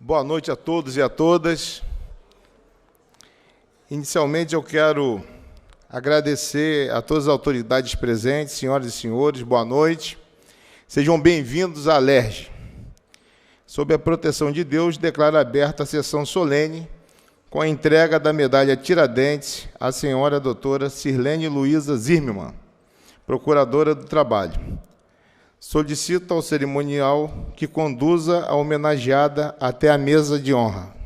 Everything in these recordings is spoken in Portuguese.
Boa noite a todos e a todas. Inicialmente, eu quero agradecer a todas as autoridades presentes, senhoras e senhores, boa noite. Sejam bem-vindos à Alerj. Sob a proteção de Deus, declaro aberta a sessão solene com a entrega da medalha Tiradentes à senhora doutora Sirlene Luiza Zimmermann, procuradora do Trabalho. Solicito ao cerimonial que conduza a homenageada até a mesa de honra.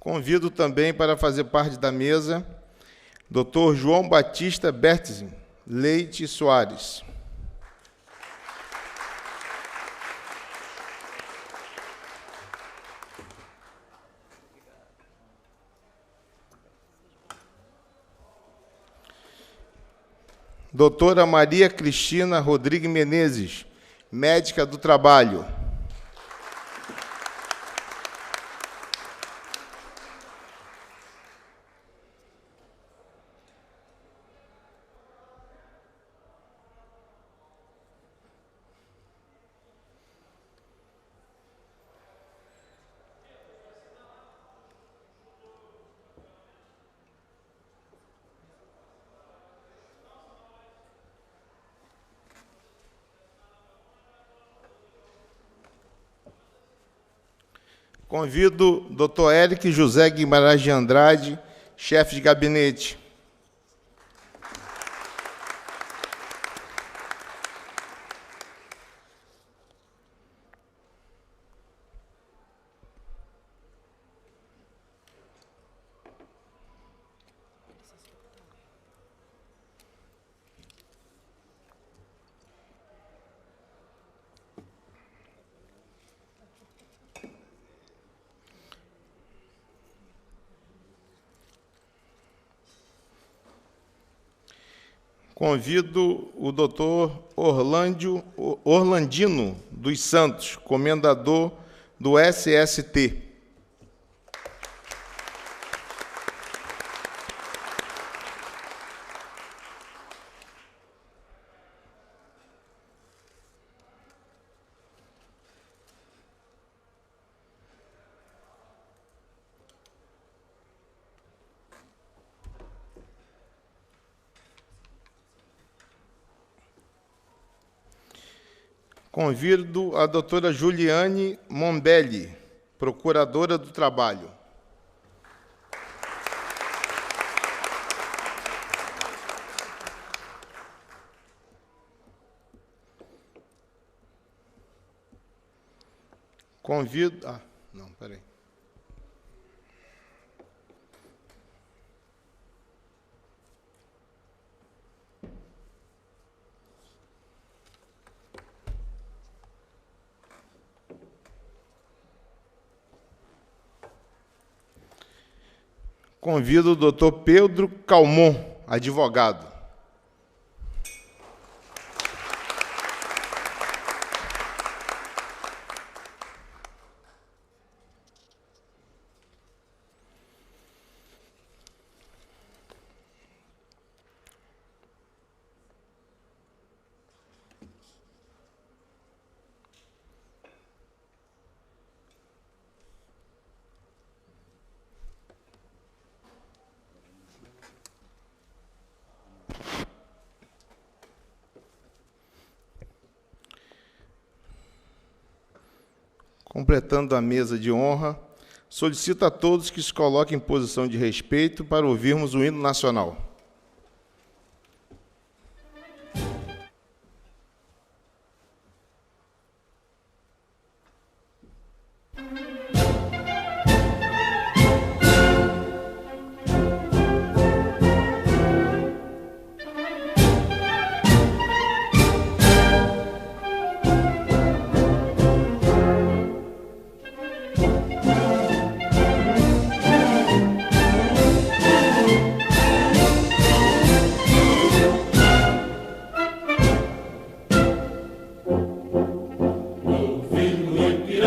Convido também para fazer parte da mesa Dr. João Batista Bertzin Leite Soares. Doutora Maria Cristina Rodrigues Menezes, médica do trabalho. Convido o Dr. Eric José Guimarães de Andrade, chefe de gabinete. Convido o doutor Orlandino dos Santos, comendador do SST. Convido a doutora Juliane Mombelli, procuradora do Trabalho. Convido... peraí. Convido o doutor Pedro Calmon, advogado. Completando a mesa de honra, solicito a todos que se coloquem em posição de respeito para ouvirmos o hino nacional.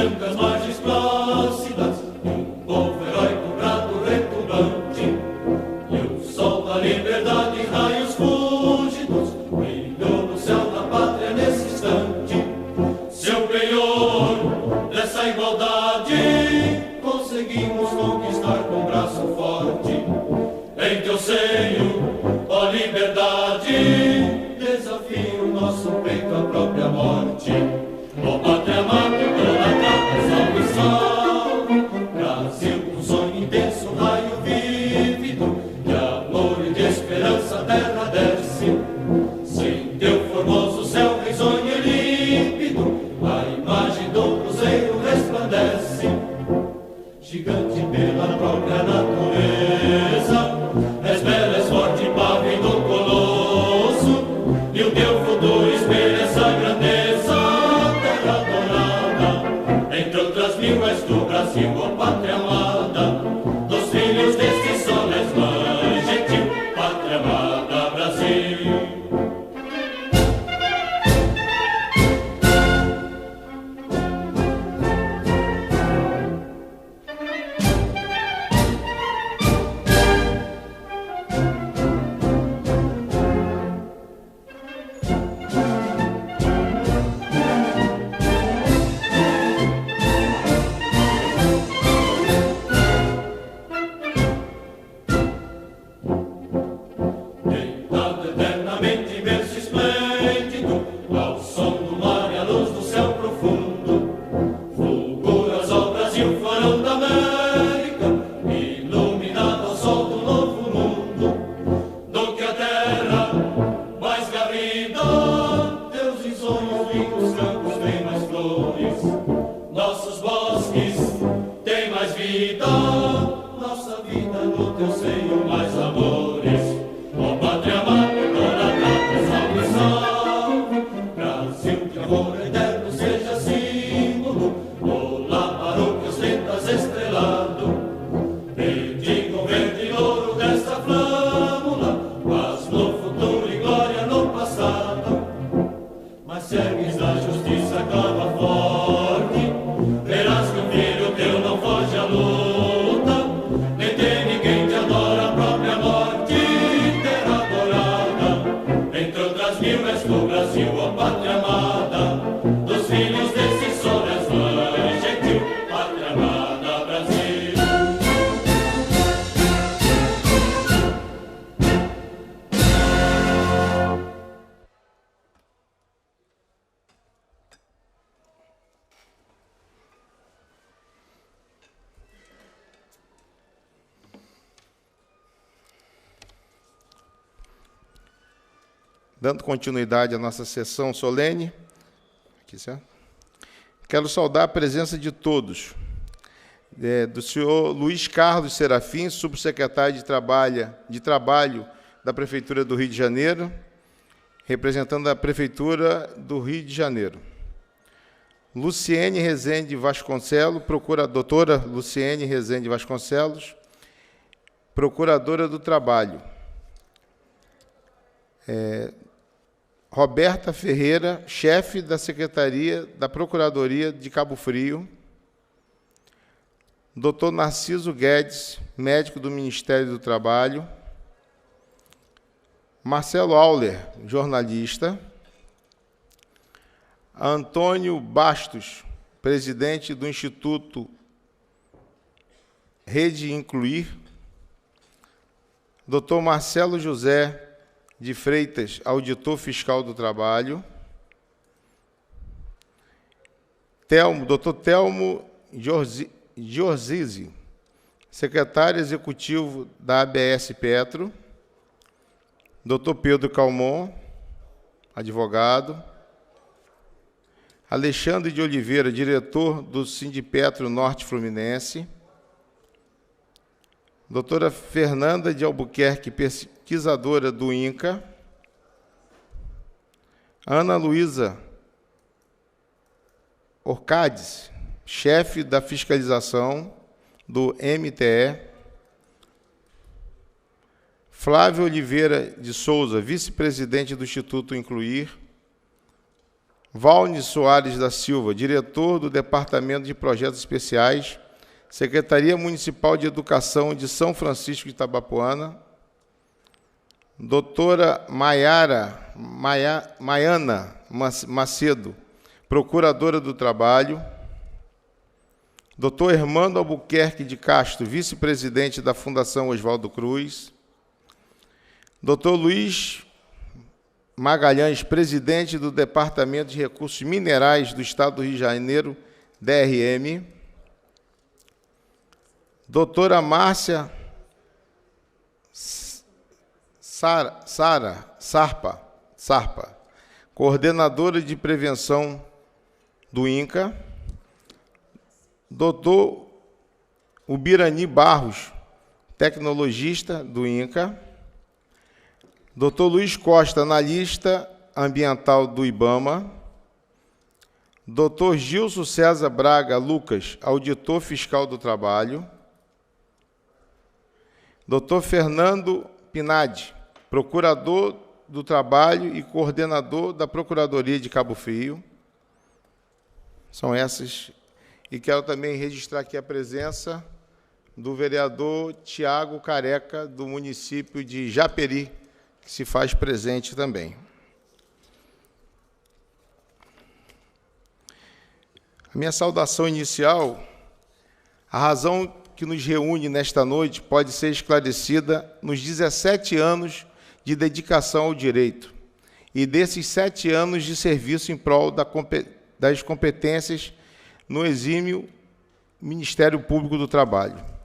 brancas margens plácidas, e um povo heróico brado retumbante, e o sol da liberdade em raios fúlgidos brilhou no céu da pátria nesse instante. Seu penhor dessa igualdade conseguimos conquistar com braço forte. Em teu seio, ó liberdade, desafio nosso peito à própria morte. Ó pátria amada, toda capa, salve, salve. Brasil, um sonho intenso, um raio vívido de amor e de esperança, a terra desce. Sem teu formoso céu risonho e límpido, a imagem do cruzeiro resplandece. Gigante pela própria natureza, és bela, és forte, pavio do colosso, e o teu futuro espelha essa grandeza. Terra dourada, entre outras mil, és do Brasil, ó pátria amada, dos filhos deste sol és mãe gentil, pátria amada, Brasil. Deitado eternamente, berço esplêndido, ao som do mar e à luz do céu profundo, fulguras ao Brasil, farão da América, iluminado ao sol do novo mundo. Do que a terra mais garrida, teus risonhos ricos campos têm mais flores, nossos bosques têm mais vida, nossa vida no teu seio mais amores. Ó pátria amada, toda capa, salve, salve. Brasil, de amor eterno seja símbolo, olá para o que ostentas estrelado. Bendiga o verde e ouro desta flâmula, paz no futuro e glória no passado. Mas segues da justiça, clama forte, verás que o filho teu não foge à luta, nem tem ninguém te adora a própria morte. Terra dourada, entre outras mil, és do Brasil, ó pátria amada, dos filhos desse sol és mãe gentil, pátria amada, Brasil. Dando continuidade à nossa sessão solene, aqui, certo? Quero saudar a presença de todos, do senhor Luiz Carlos Serafim, subsecretário de Trabalho da Prefeitura do Rio de Janeiro, representando a Prefeitura do Rio de Janeiro. Luciene Rezende Vasconcelos, doutora Luciene Rezende Vasconcelos, procuradora do Trabalho. Roberta Ferreira, chefe da Secretaria da Procuradoria de Cabo Frio. Dr. Narciso Guedes, médico do Ministério do Trabalho. Marcelo Auler, jornalista. Antônio Bastos, presidente do Instituto Rede Incluir. Dr. Marcelo José de Freitas, auditor fiscal do trabalho. Dr. Telmo Giorzizi, secretário executivo da ABS Petro. Dr. Pedro Calmon, advogado. Alexandre de Oliveira, diretor do Sindipetro Norte Fluminense. Doutora Fernanda de Albuquerque, pesquisadora do INCA. Ana Luísa Orcades, chefe da fiscalização do MTE. Flávio Oliveira de Souza, vice-presidente do Instituto Incluir. Valne Soares da Silva, diretor do Departamento de Projetos Especiais, Secretaria Municipal de Educação de São Francisco de Itabapoana. Doutora Maiana Macedo, procuradora do Trabalho. Doutor Hermando Albuquerque de Castro, vice-presidente da Fundação Oswaldo Cruz. Doutor Luiz Magalhães, presidente do Departamento de Recursos Minerais do Estado do Rio de Janeiro, DRM. Doutora Márcia Sarpa, coordenadora de prevenção do INCA. Doutor Ubirani Barros, tecnologista do INCA. Doutor Luiz Costa, analista ambiental do IBAMA. Doutor Gilson César Braga Lucas, auditor fiscal do trabalho. Doutor Fernando Pinade, procurador do trabalho e coordenador da Procuradoria de Cabo Frio. São essas. E quero também registrar aqui a presença do vereador Tiago Careca, do município de Japeri, que se faz presente também. A minha saudação inicial, a razão que nos reúne nesta noite pode ser esclarecida nos 17 anos de dedicação ao direito e desses 7 anos de serviço em prol das competências no exímio Ministério Público do Trabalho.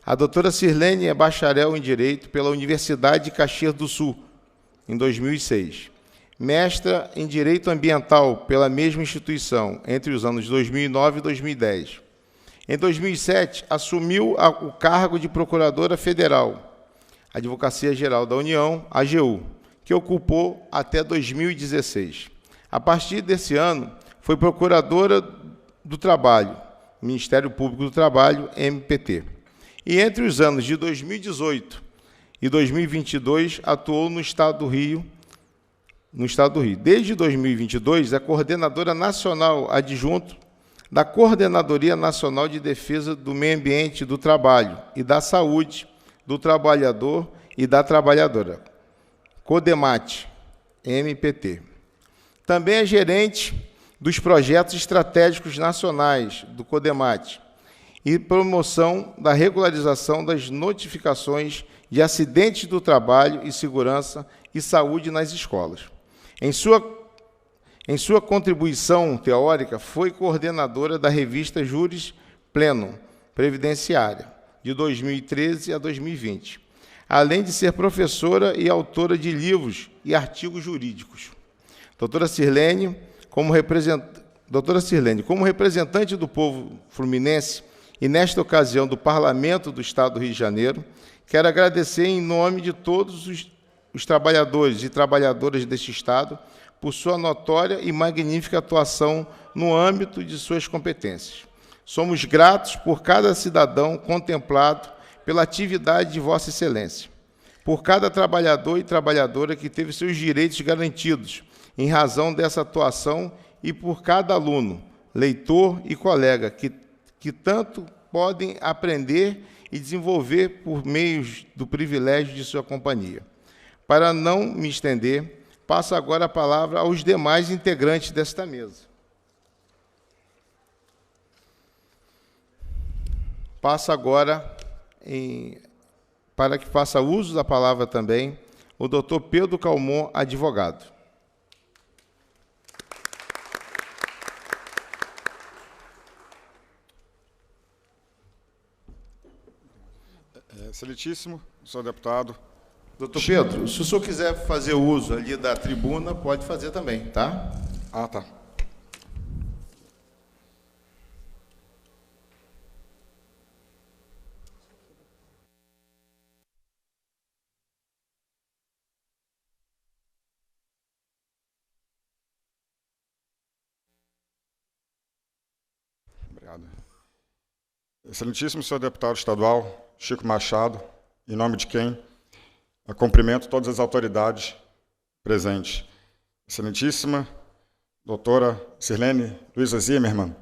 A doutora Sirlene é bacharel em Direito pela Universidade de Caxias do Sul, em 2006. Mestra em Direito Ambiental pela mesma instituição, entre os anos 2009 e 2010. Em 2007, assumiu o cargo de Procuradora Federal, Advocacia Geral da União, AGU, que ocupou até 2016. A partir desse ano, foi Procuradora do Trabalho, Ministério Público do Trabalho, MPT. E entre os anos de 2018 e 2022, atuou no Estado do Rio. Desde 2022, é coordenadora nacional adjunto da Coordenadoria Nacional de Defesa do Meio Ambiente, do Trabalho e da Saúde do Trabalhador e da Trabalhadora, CODEMAT, MPT. Também é gerente dos projetos estratégicos nacionais do CODEMAT e promoção da regularização das notificações de acidentes do trabalho e segurança e saúde nas escolas. Em sua contribuição teórica, foi coordenadora da revista Juris Pleno Previdenciária, de 2013 a 2020, além de ser professora e autora de livros e artigos jurídicos. Doutora Sirlene, como representante do povo fluminense e, nesta ocasião, do Parlamento do Estado do Rio de Janeiro, quero agradecer em nome de todos os trabalhadores e trabalhadoras deste Estado por sua notória e magnífica atuação no âmbito de suas competências. Somos gratos por cada cidadão contemplado pela atividade de Vossa Excelência, por cada trabalhador e trabalhadora que teve seus direitos garantidos em razão dessa atuação e por cada aluno, leitor e colega que tanto podem aprender e desenvolver por meio do privilégio de sua companhia. Para não me estender, passo agora a palavra aos demais integrantes desta mesa. Passo agora, para que faça uso da palavra também, o doutor Pedro Calmon, advogado. Excelentíssimo, senhor deputado. Doutor Pedro, se o senhor quiser fazer uso ali da tribuna, pode fazer também, tá? Ah, tá. Obrigado. Excelentíssimo senhor deputado estadual Chico Machado, em nome de quem cumprimento todas as autoridades presentes. Excelentíssima doutora Sirlene Luiza Zimmermann,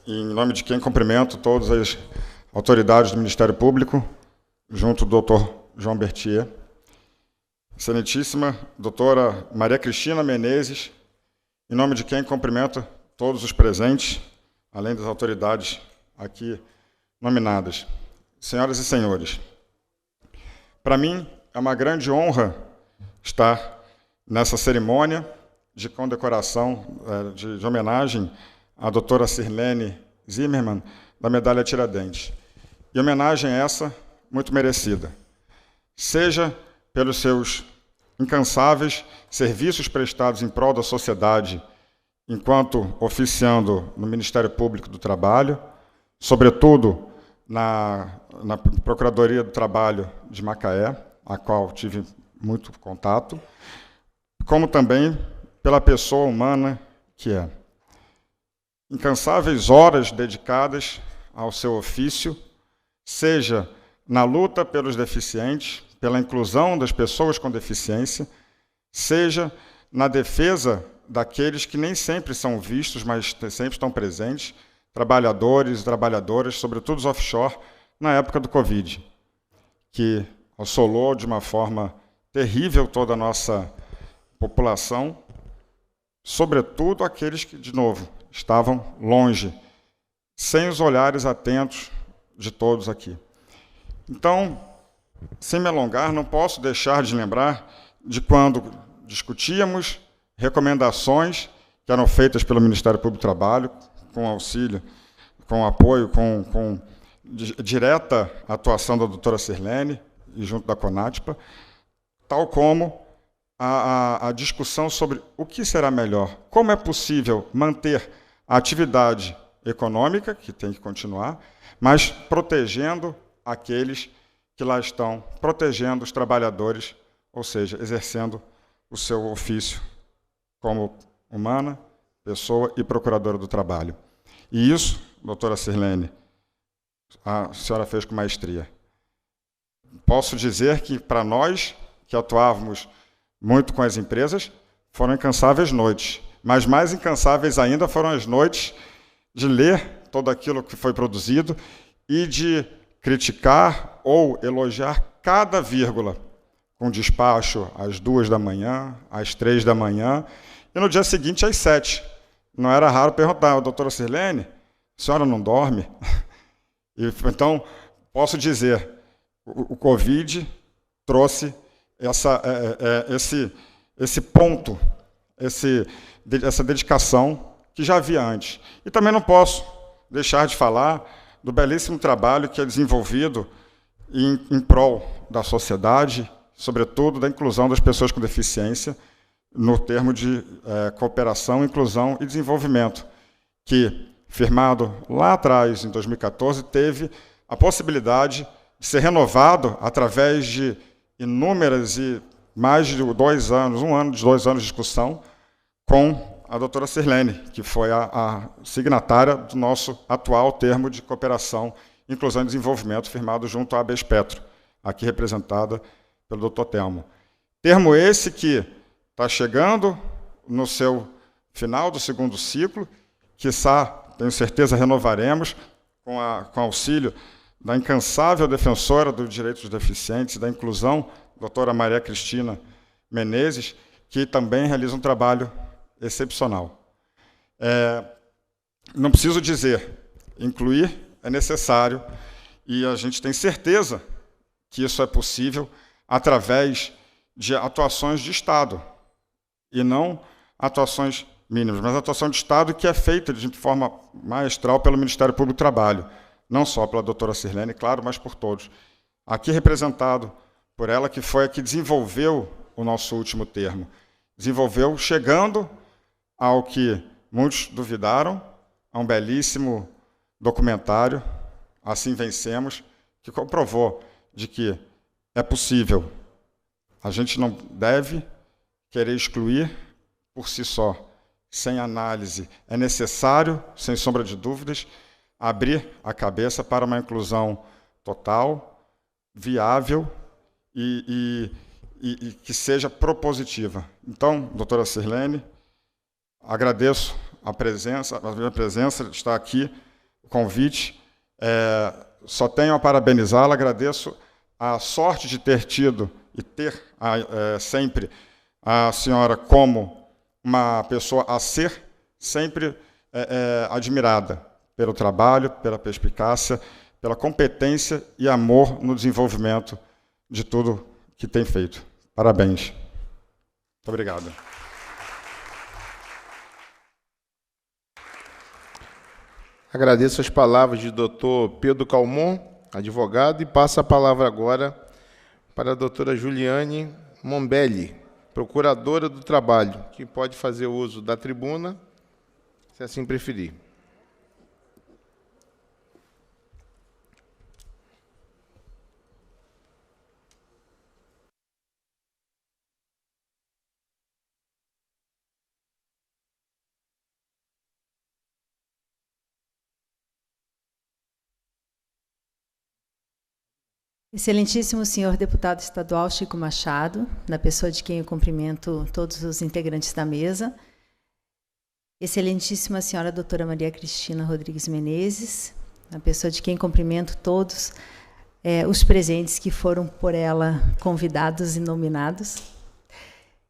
em nome de quem cumprimento todas as autoridades do Ministério Público, junto do doutor João Berthier, excelentíssima doutora Maria Cristina Menezes, em nome de quem cumprimento todos os presentes, além das autoridades aqui nominadas. Senhoras e senhores, para mim é uma grande honra estar nessa cerimônia de condecoração, de homenagem à doutora Sirlene Zimmermann, da Medalha Tiradentes. E homenagem essa muito merecida. Seja pelos seus incansáveis serviços prestados em prol da sociedade, enquanto oficiando no Ministério Público do Trabalho, sobretudo na Procuradoria do Trabalho de Macaé, a qual tive muito contato, como também pela pessoa humana que é. Incansáveis horas dedicadas ao seu ofício, seja na luta pelos deficientes, pela inclusão das pessoas com deficiência, seja na defesa daqueles que nem sempre são vistos, mas sempre estão presentes, trabalhadores e trabalhadoras, sobretudo os offshore, na época do Covid, que assolou de uma forma terrível toda a nossa população, sobretudo aqueles que, de novo, estavam longe, sem os olhares atentos de todos aqui. Então, sem me alongar, não posso deixar de lembrar de quando discutíamos recomendações que eram feitas pelo Ministério Público do Trabalho, com auxílio, com apoio, com direta atuação da doutora Sirlene e junto da CONATPA, tal como a discussão sobre o que será melhor, como é possível manter a atividade econômica, que tem que continuar, mas protegendo aqueles que lá estão, protegendo os trabalhadores, ou seja, exercendo o seu ofício como humana, pessoa e procuradora do trabalho. E isso, doutora Sirlene, a senhora fez com maestria. Posso dizer que, para nós, que atuávamos muito com as empresas, foram incansáveis noites, mas mais incansáveis ainda foram as noites de ler tudo aquilo que foi produzido e de criticar ou elogiar cada vírgula, com despacho às 2 da manhã, às 3 da manhã, e no dia seguinte às 7. Não era raro perguntar, doutora Sirlene, a senhora não dorme? Então, posso dizer, o Covid trouxe esse ponto, essa dedicação que já havia antes. E também não posso deixar de falar do belíssimo trabalho que é desenvolvido em prol da sociedade, sobretudo da inclusão das pessoas com deficiência, no termo de cooperação, inclusão e desenvolvimento, que, firmado lá atrás, em 2014, teve a possibilidade de ser renovado através de inúmeras e mais de 2 anos, 1 ano, 2 anos de discussão, com a doutora Sirlene, que foi a signatária do nosso atual termo de cooperação, inclusão e desenvolvimento, firmado junto à ABES Petro, aqui representada pelo doutor Telmo. Termo esse que está chegando no seu final do 2º ciclo, quiçá, tenho certeza, renovaremos, com auxílio da incansável defensora dos direitos dos deficientes e da inclusão, doutora Maria Cristina Menezes, que também realiza um trabalho excepcional. Não preciso dizer, incluir é necessário, e a gente tem certeza que isso é possível através de atuações de Estado, e não atuações mínimas, mas atuação de Estado que é feita de forma maestral pelo Ministério Público do Trabalho, não só pela doutora Sirlene, claro, mas por todos. Aqui representado por ela, que foi a que desenvolveu o nosso último termo. Desenvolveu chegando ao que muitos duvidaram, a um belíssimo documentário, Assim Vencemos, que comprovou de que é possível. A gente não deve querer excluir por si só, sem análise. É necessário, sem sombra de dúvidas, abrir a cabeça para uma inclusão total, viável e que seja propositiva. Então, doutora Sirlene, agradeço a minha presença, de estar aqui, o convite. Só tenho a parabenizá-la, agradeço a sorte de ter tido e ter sempre a senhora como uma pessoa a ser sempre admirada pelo trabalho, pela perspicácia, pela competência e amor no desenvolvimento de tudo que tem feito. Parabéns. Muito obrigado. Agradeço as palavras de Dr. Pedro Calmon, advogado, e passo a palavra agora para a doutora Juliane Mombelli, procuradora do Trabalho, que pode fazer uso da tribuna, se assim preferir. Excelentíssimo senhor deputado estadual Chico Machado, na pessoa de quem eu cumprimento todos os integrantes da mesa. Excelentíssima senhora doutora Maria Cristina Rodrigues Menezes, na pessoa de quem cumprimento todos os presentes que foram por ela convidados e nominados.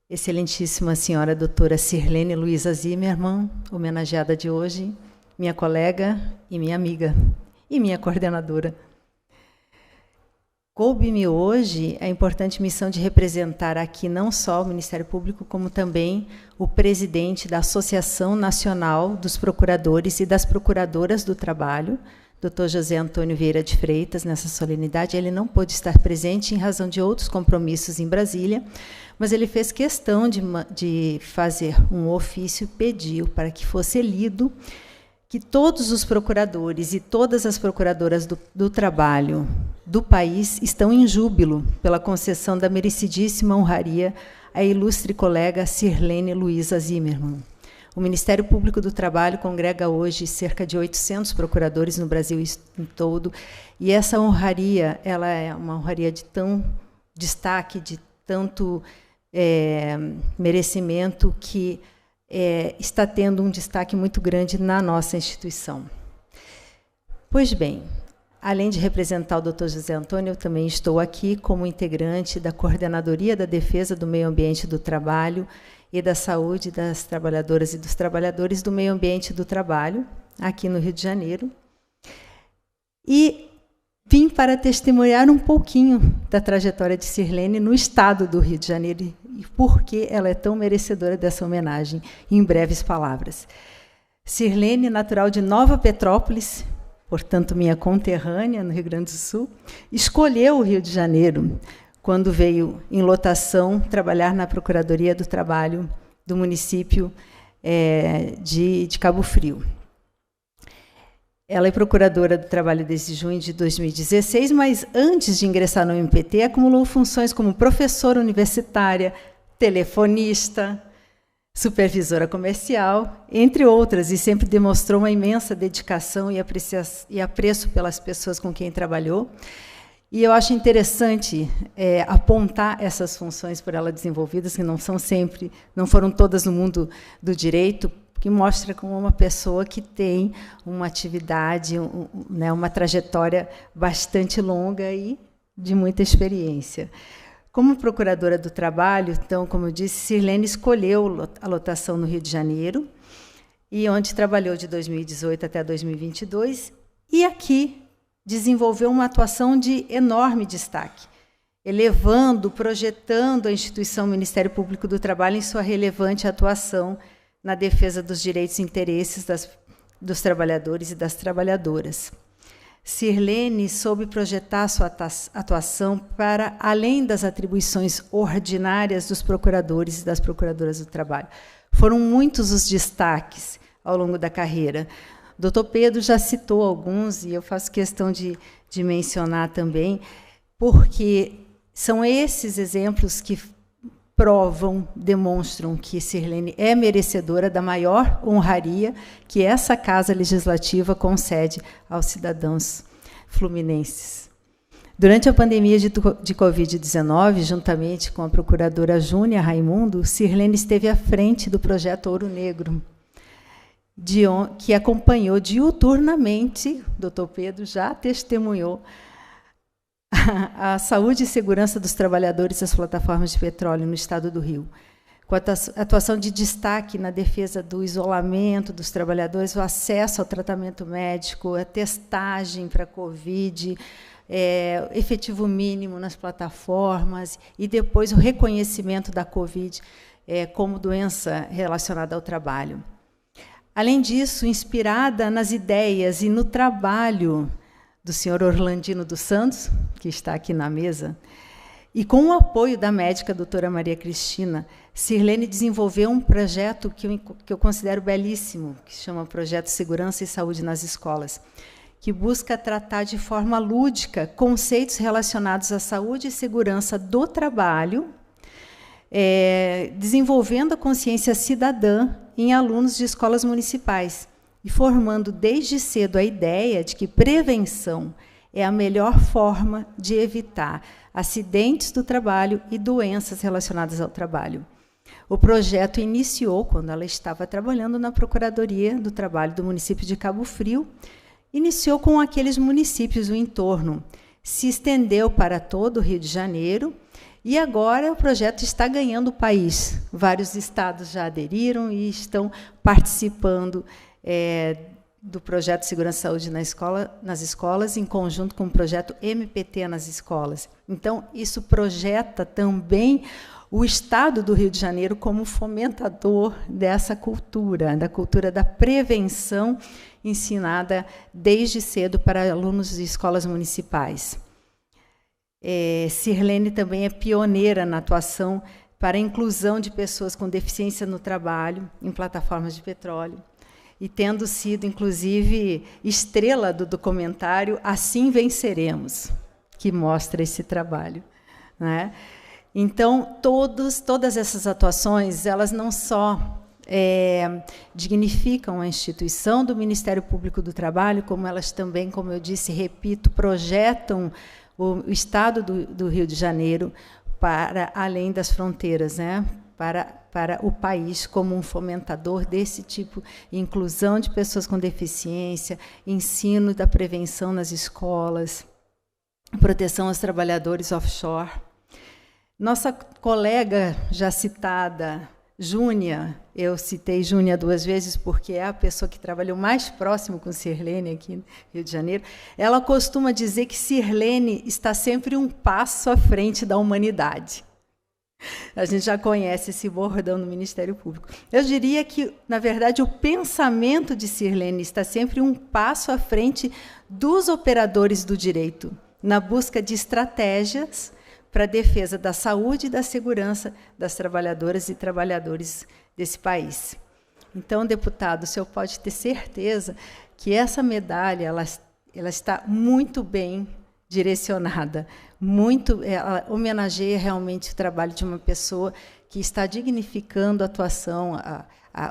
Excelentíssima senhora doutora Sirlene Luiza Zimmermann, homenageada de hoje, minha colega e minha amiga, e minha coordenadora. Coube-me hoje a importante missão de representar aqui não só o Ministério Público, como também o presidente da Associação Nacional dos Procuradores e das Procuradoras do Trabalho, Dr. José Antônio Vieira de Freitas, nessa solenidade. Ele não pôde estar presente em razão de outros compromissos em Brasília, mas ele fez questão de fazer um ofício e pediu para que fosse lido que todos os procuradores e todas as procuradoras do trabalho do país estão em júbilo pela concessão da merecidíssima honraria à ilustre colega Sirlene Luiza Zimmermann. O Ministério Público do Trabalho congrega hoje cerca de 800 procuradores no Brasil todo, e essa honraria ela é uma honraria de tão destaque, de tanto merecimento, que está tendo um destaque muito grande na nossa instituição. Pois bem, além de representar o Dr. José Antônio, eu também estou aqui como integrante da Coordenadoria da Defesa do Meio Ambiente do Trabalho e da Saúde das Trabalhadoras e dos Trabalhadores do Meio Ambiente do Trabalho, aqui no Rio de Janeiro. E vim para testemunhar um pouquinho da trajetória de Sirlene no estado do Rio de Janeiro e por que ela é tão merecedora dessa homenagem, em breves palavras. Sirlene, natural de Nova Petrópolis, portanto, minha conterrânea no Rio Grande do Sul, escolheu o Rio de Janeiro quando veio em lotação trabalhar na Procuradoria do Trabalho do município de Cabo Frio. Ela é procuradora do trabalho desde junho de 2016, mas antes de ingressar no MPT, acumulou funções como professora universitária, telefonista, supervisora comercial, entre outras, e sempre demonstrou uma imensa dedicação e apreço pelas pessoas com quem trabalhou. E eu acho interessante apontar essas funções por ela desenvolvidas, que não foram todas no mundo do direito, que mostra como uma pessoa que tem uma atividade, uma trajetória bastante longa e de muita experiência. Como procuradora do trabalho, então, como eu disse, Sirlene escolheu a lotação no Rio de Janeiro, e onde trabalhou de 2018 até 2022, e aqui desenvolveu uma atuação de enorme destaque, elevando, projetando a instituição Ministério Público do Trabalho em sua relevante atuação na defesa dos direitos e interesses dos trabalhadores e das trabalhadoras. Sirlene soube projetar sua atuação para além das atribuições ordinárias dos procuradores e das procuradoras do trabalho. Foram muitos os destaques ao longo da carreira. O Dr. Pedro já citou alguns, e eu faço questão de mencionar também, porque são esses exemplos que demonstram que Sirlene é merecedora da maior honraria que essa Casa Legislativa concede aos cidadãos fluminenses. Durante a pandemia de Covid-19, juntamente com a procuradora Júnia Raimundo, Sirlene esteve à frente do projeto Ouro Negro, que acompanhou diuturnamente, o doutor Pedro já testemunhou, a saúde e segurança dos trabalhadores das plataformas de petróleo no estado do Rio, com a atuação de destaque na defesa do isolamento dos trabalhadores, o acesso ao tratamento médico, a testagem para a Covid, efetivo mínimo nas plataformas e depois o reconhecimento da Covid como doença relacionada ao trabalho. Além disso, inspirada nas ideias e no trabalho do senhor Orlandino dos Santos, que está aqui na mesa, e com o apoio da médica doutora Maria Cristina, Sirlene desenvolveu um projeto que eu considero belíssimo, que se chama Projeto Segurança e Saúde nas Escolas, que busca tratar de forma lúdica conceitos relacionados à saúde e segurança do trabalho, desenvolvendo a consciência cidadã em alunos de escolas municipais e formando desde cedo a ideia de que prevenção é a melhor forma de evitar acidentes do trabalho e doenças relacionadas ao trabalho. O projeto iniciou quando ela estava trabalhando na Procuradoria do Trabalho do município de Cabo Frio. Iniciou com aqueles municípios do entorno, se estendeu para todo o Rio de Janeiro e agora o projeto está ganhando o país. Vários estados já aderiram e estão participando do projeto Segurança e Saúde nas escolas, em conjunto com o projeto MPT nas escolas. Então, isso projeta também o Estado do Rio de Janeiro como fomentador dessa cultura, da cultura da prevenção ensinada desde cedo para alunos de escolas municipais. Sirlene também é pioneira na atuação para a inclusão de pessoas com deficiência no trabalho, em plataformas de petróleo, e tendo sido, inclusive, estrela do documentário Assim Venceremos, que mostra esse trabalho, né? Então, todas essas atuações, elas não só dignificam a instituição do Ministério Público do Trabalho, como elas também, como eu disse, repito, projetam o Estado do Rio de Janeiro para além das fronteiras, né? Para o país como um fomentador desse tipo de inclusão de pessoas com deficiência, ensino da prevenção nas escolas, proteção aos trabalhadores offshore. Nossa colega já citada, Júnia, eu citei Júnia 2 vezes porque é a pessoa que trabalhou mais próximo com Sirlene aqui no Rio de Janeiro, ela costuma dizer que Sirlene está sempre um passo à frente da humanidade. A gente já conhece esse bordão no Ministério Público. Eu diria que, na verdade, o pensamento de Sirlene está sempre um passo à frente dos operadores do direito, na busca de estratégias para a defesa da saúde e da segurança das trabalhadoras e trabalhadores desse país. Então, deputado, o senhor pode ter certeza que essa medalha ela está muito bem direcionada, ela homenageia realmente o trabalho de uma pessoa que está dignificando a atuação,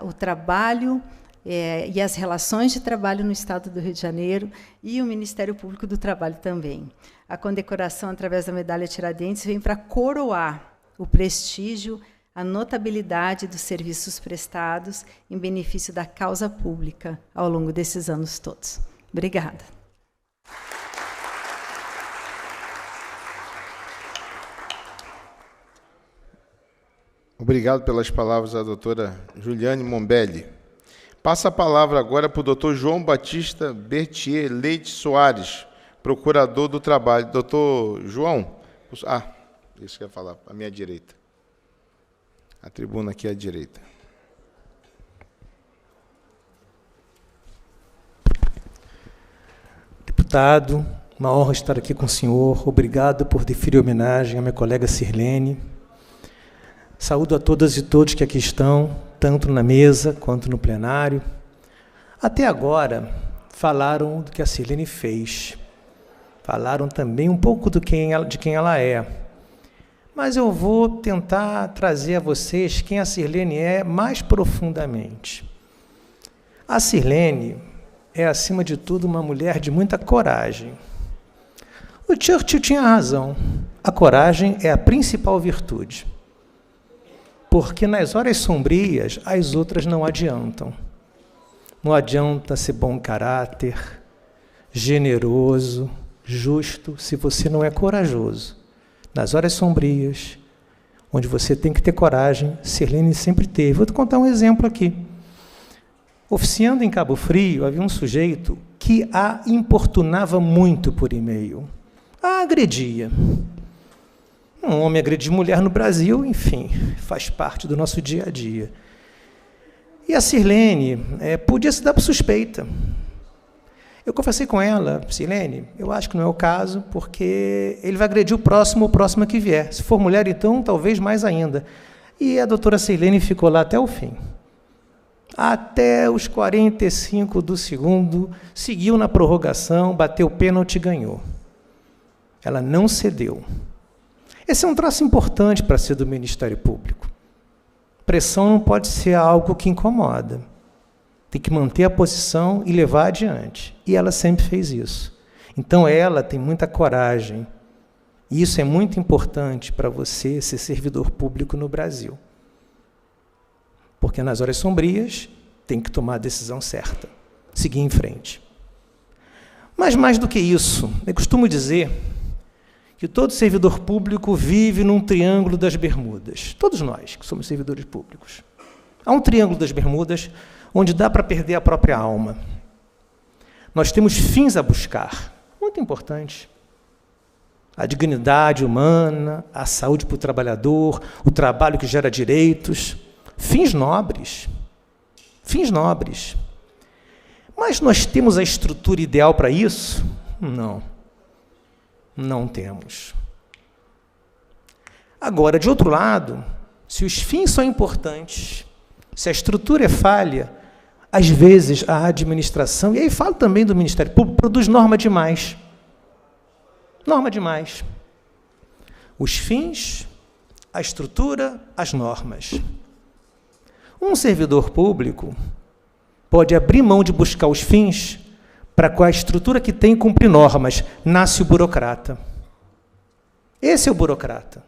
o trabalho e as relações de trabalho no Estado do Rio de Janeiro e o Ministério Público do Trabalho também. A condecoração, através da medalha Tiradentes, vem para coroar o prestígio, a notabilidade dos serviços prestados em benefício da causa pública ao longo desses anos todos. Obrigada. Obrigado pelas palavras da doutora Juliane Mombelli. Passa a palavra agora para o doutor João Batista Bertier Leite Soares, procurador do trabalho. Doutor João, isso que eu ia falar, à minha direita. A tribuna aqui à direita. Deputado, uma honra estar aqui com o senhor. Obrigado por deferir homenagem à minha colega Sirlene. Saúdo a todas e todos que aqui estão, tanto na mesa quanto no plenário. Até agora, falaram do que a Sirlene fez. Falaram também um pouco de quem ela é. Mas eu vou tentar trazer a vocês quem a Sirlene é mais profundamente. A Sirlene é, acima de tudo, uma mulher de muita coragem. O Churchill tinha razão. A coragem é a principal virtude. Porque nas horas sombrias, as outras não adiantam. Não adianta ser bom caráter, generoso, justo, se você não é corajoso. Nas horas sombrias, onde você tem que ter coragem, Sirlene sempre teve. Vou te contar um exemplo aqui. Oficiando em Cabo Frio, havia um sujeito que a importunava muito por e-mail. A agredia. Um homem agredir mulher no Brasil, enfim, faz parte do nosso dia a dia. E a Sirlene podia se dar por suspeita. Eu conversei com ela, Sirlene, eu acho que não é o caso, porque ele vai agredir o próximo que vier. Se for mulher, então, talvez mais ainda. E a doutora Sirlene ficou lá até o fim. Até os 45 do segundo, seguiu na prorrogação, bateu o pênalti e ganhou. Ela não cedeu. Esse é um traço importante para ser do Ministério Público. Pressão não pode ser algo que incomoda. Tem que manter a posição e levar adiante. E ela sempre fez isso. Então, ela tem muita coragem. E isso é muito importante para você ser servidor público no Brasil. Porque nas horas sombrias, tem que tomar a decisão certa. Seguir em frente. Mas, mais do que isso, eu costumo dizer que todo servidor público vive num triângulo das Bermudas. Todos nós que somos servidores públicos. Há um triângulo das Bermudas onde dá para perder a própria alma. Nós temos fins a buscar, muito importantes. A dignidade humana, a saúde para o trabalhador, o trabalho que gera direitos, fins nobres. Fins nobres. Mas nós temos a estrutura ideal para isso? Não. Não temos. Agora, de outro lado, se os fins são importantes, se a estrutura é falha, às vezes a administração, e aí falo também do Ministério Público, produz norma demais. Norma demais. Os fins, a estrutura, as normas. Um servidor público pode abrir mão de buscar os fins para com a estrutura que tem cumprir normas. Nasce o burocrata. Esse é o burocrata.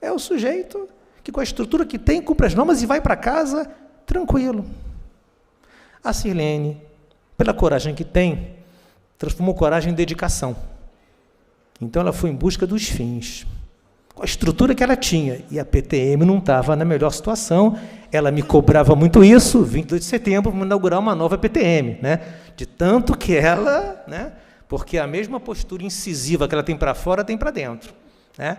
É o sujeito que com a estrutura que tem cumpre as normas e vai para casa tranquilo. A Sirlene, pela coragem que tem, transformou coragem em dedicação. Então ela foi em busca dos fins. Com a estrutura que ela tinha. E a PTM não estava na melhor situação. Ela me cobrava muito isso, 22 de setembro, vamos inaugurar uma nova PTM, né? De tanto que ela, né? Porque a mesma postura incisiva que ela tem para fora, tem para dentro, né?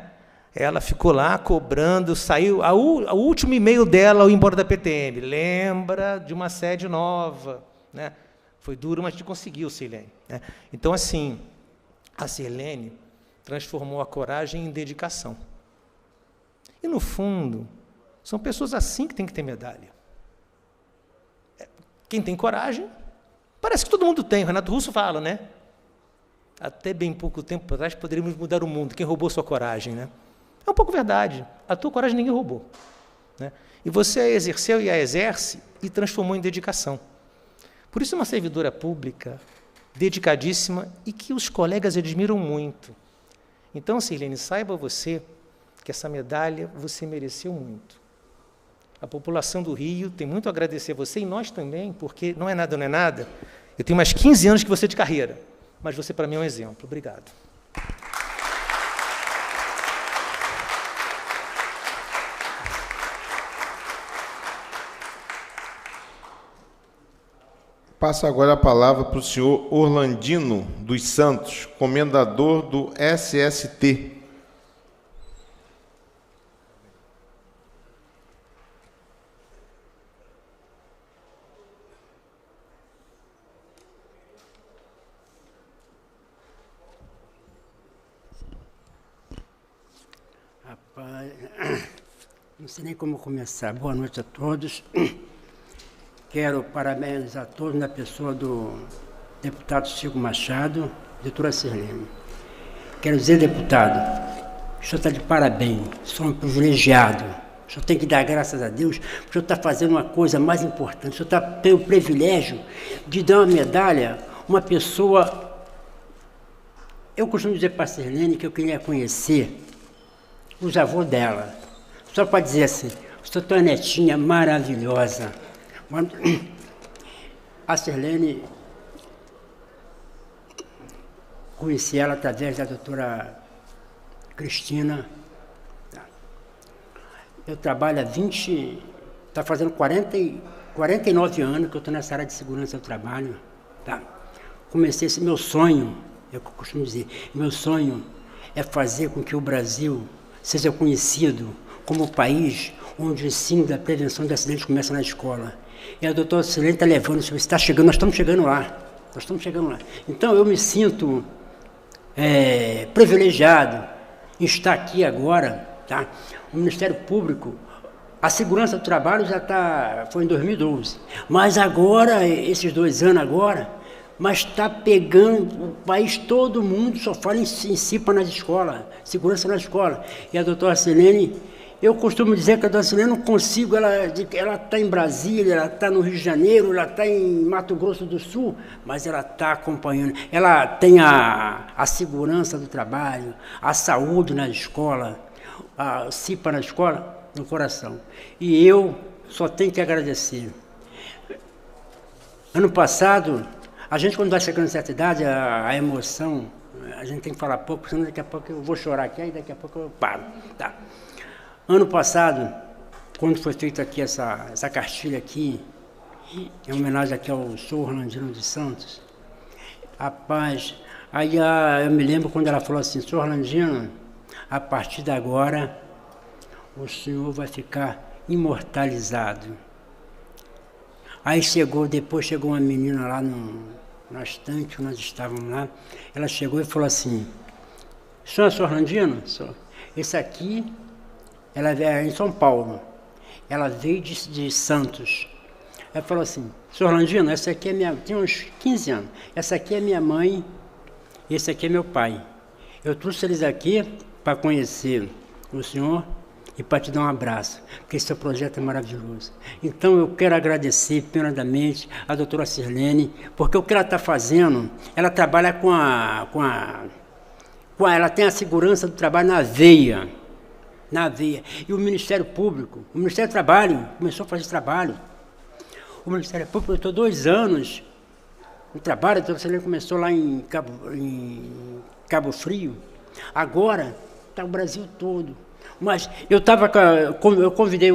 Ela ficou lá cobrando, saiu, o último e-mail dela ao ir embora da PTM, lembra de uma sede nova, né? Foi duro, mas a gente conseguiu, Sirlene, né? Então, assim, a Sirlene transformou a coragem em dedicação. E, no fundo, são pessoas assim que tem que ter medalha. Quem tem coragem, parece que todo mundo tem, o Renato Russo fala, né? Até bem pouco tempo atrás poderíamos mudar o mundo, quem roubou sua coragem, né? É um pouco verdade, a tua coragem ninguém roubou, né? E você a exerceu e a exerce e transformou em dedicação. Por isso é uma servidora pública, dedicadíssima e que os colegas admiram muito. Então, Sirlene, saiba você que essa medalha você mereceu muito. A população do Rio tem muito a agradecer a você e nós também, porque não é nada, não é nada. Eu tenho mais 15 anos que você de carreira, mas você para mim é um exemplo. Obrigado. Passo agora a palavra para o senhor Orlandino dos Santos, comendador do SST. Rapaz, não sei nem como começar. Boa noite a todos. Quero parabenizar a todos na pessoa do deputado Chico Machado, doutora Sirlene. Quero dizer, deputado, o senhor está de parabéns, o senhor é um privilegiado. O senhor tem que dar graças a Deus, porque o senhor está fazendo uma coisa mais importante. O senhor tem o privilégio de dar uma medalha a uma pessoa Eu costumo dizer para a Sirlene que eu queria conhecer os avós dela. Só para dizer assim, sou tua netinha maravilhosa. A Sirlene, conheci ela através da doutora Cristina. Eu trabalho há 20, está fazendo 49 anos que eu estou nessa área de segurança do trabalho. Tá? Comecei esse meu sonho, é o que eu costumo dizer, meu sonho é fazer com que o Brasil seja conhecido como o país onde o ensino da prevenção de acidentes começa na escola. E a doutora Sirlene está levando, você está chegando, nós estamos chegando lá. Então eu me sinto privilegiado em estar aqui agora, tá? O Ministério Público, a segurança do trabalho foi em 2012, mas agora, esses 2 anos agora, mas está pegando o país, todo mundo só fala em CIPA nas escolas, segurança na escola. E a doutora Sirlene, eu costumo dizer que a doutora Sirlene não consigo, ela está em Brasília, ela está no Rio de Janeiro, ela está em Mato Grosso do Sul, mas ela está acompanhando, ela tem a segurança do trabalho, a saúde na escola, a CIPA na escola, no coração. E eu só tenho que agradecer. Ano passado, a gente quando vai chegando em certa idade, a emoção, a gente tem que falar pouco, senão daqui a pouco eu vou chorar aqui, aí daqui a pouco eu paro. Tá. Ano passado, quando foi feita aqui essa cartilha aqui, em homenagem aqui ao Sr. Orlandino dos Santos, rapaz, aí eu me lembro quando ela falou assim, Sr. Orlandino, a partir de agora, o senhor vai ficar imortalizado. Aí depois chegou uma menina lá na estante, que nós estávamos lá, ela chegou e falou assim, senhor Orlandino, esse aqui, ela é em São Paulo, ela veio de Santos. Ela falou assim, senhor Orlandino, essa aqui é minha, tem uns 15 anos, essa aqui é minha mãe, esse aqui é meu pai. Eu trouxe eles aqui para conhecer o senhor e para te dar um abraço, porque esse seu projeto é maravilhoso. Então eu quero agradecer primeiramente a doutora Sirlene, porque o que ela está fazendo, ela trabalha ela tem a segurança do trabalho na veia. E o Ministério Público, o Ministério do Trabalho, começou a fazer esse trabalho. O Ministério Público, eu estou 2 anos no trabalho, a doutora Sirlene começou lá em Cabo Frio, agora está o Brasil todo. Mas eu convidei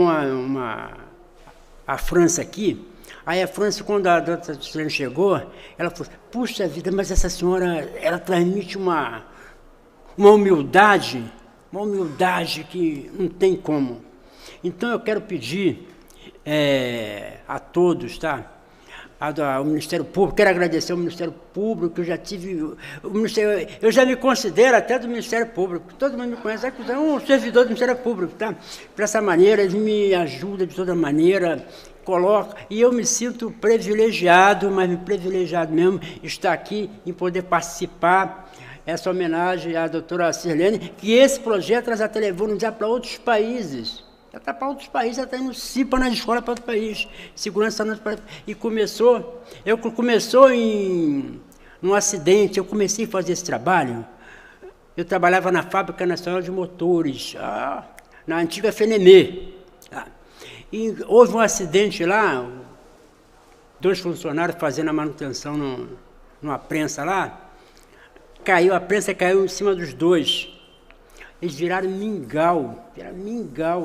a França aqui, aí a França, quando a doutora Sirlene chegou, ela falou, puxa vida, mas essa senhora, ela transmite uma humildade que não tem como. Então eu quero pedir a todos, tá? Ao Ministério Público, quero agradecer ao Ministério Público, eu já me considero até do Ministério Público, todo mundo me conhece, é um servidor do Ministério Público, tá? Dessa maneira, eles me ajudam de toda maneira, colocam, e eu me sinto privilegiado, mas privilegiado mesmo, estar aqui e poder participar, essa homenagem à doutora Sirlene, que esse projeto ela já está levando já para outros países. Ela está para outros países, ela está indo CIPA nas escolas para outro país. Segurança e começou num acidente, eu comecei a fazer esse trabalho. Eu trabalhava na Fábrica Nacional de Motores, na antiga FNME. E houve um acidente lá, 2 funcionários fazendo a manutenção numa prensa lá, a prensa caiu em cima dos 2. Eles viraram mingau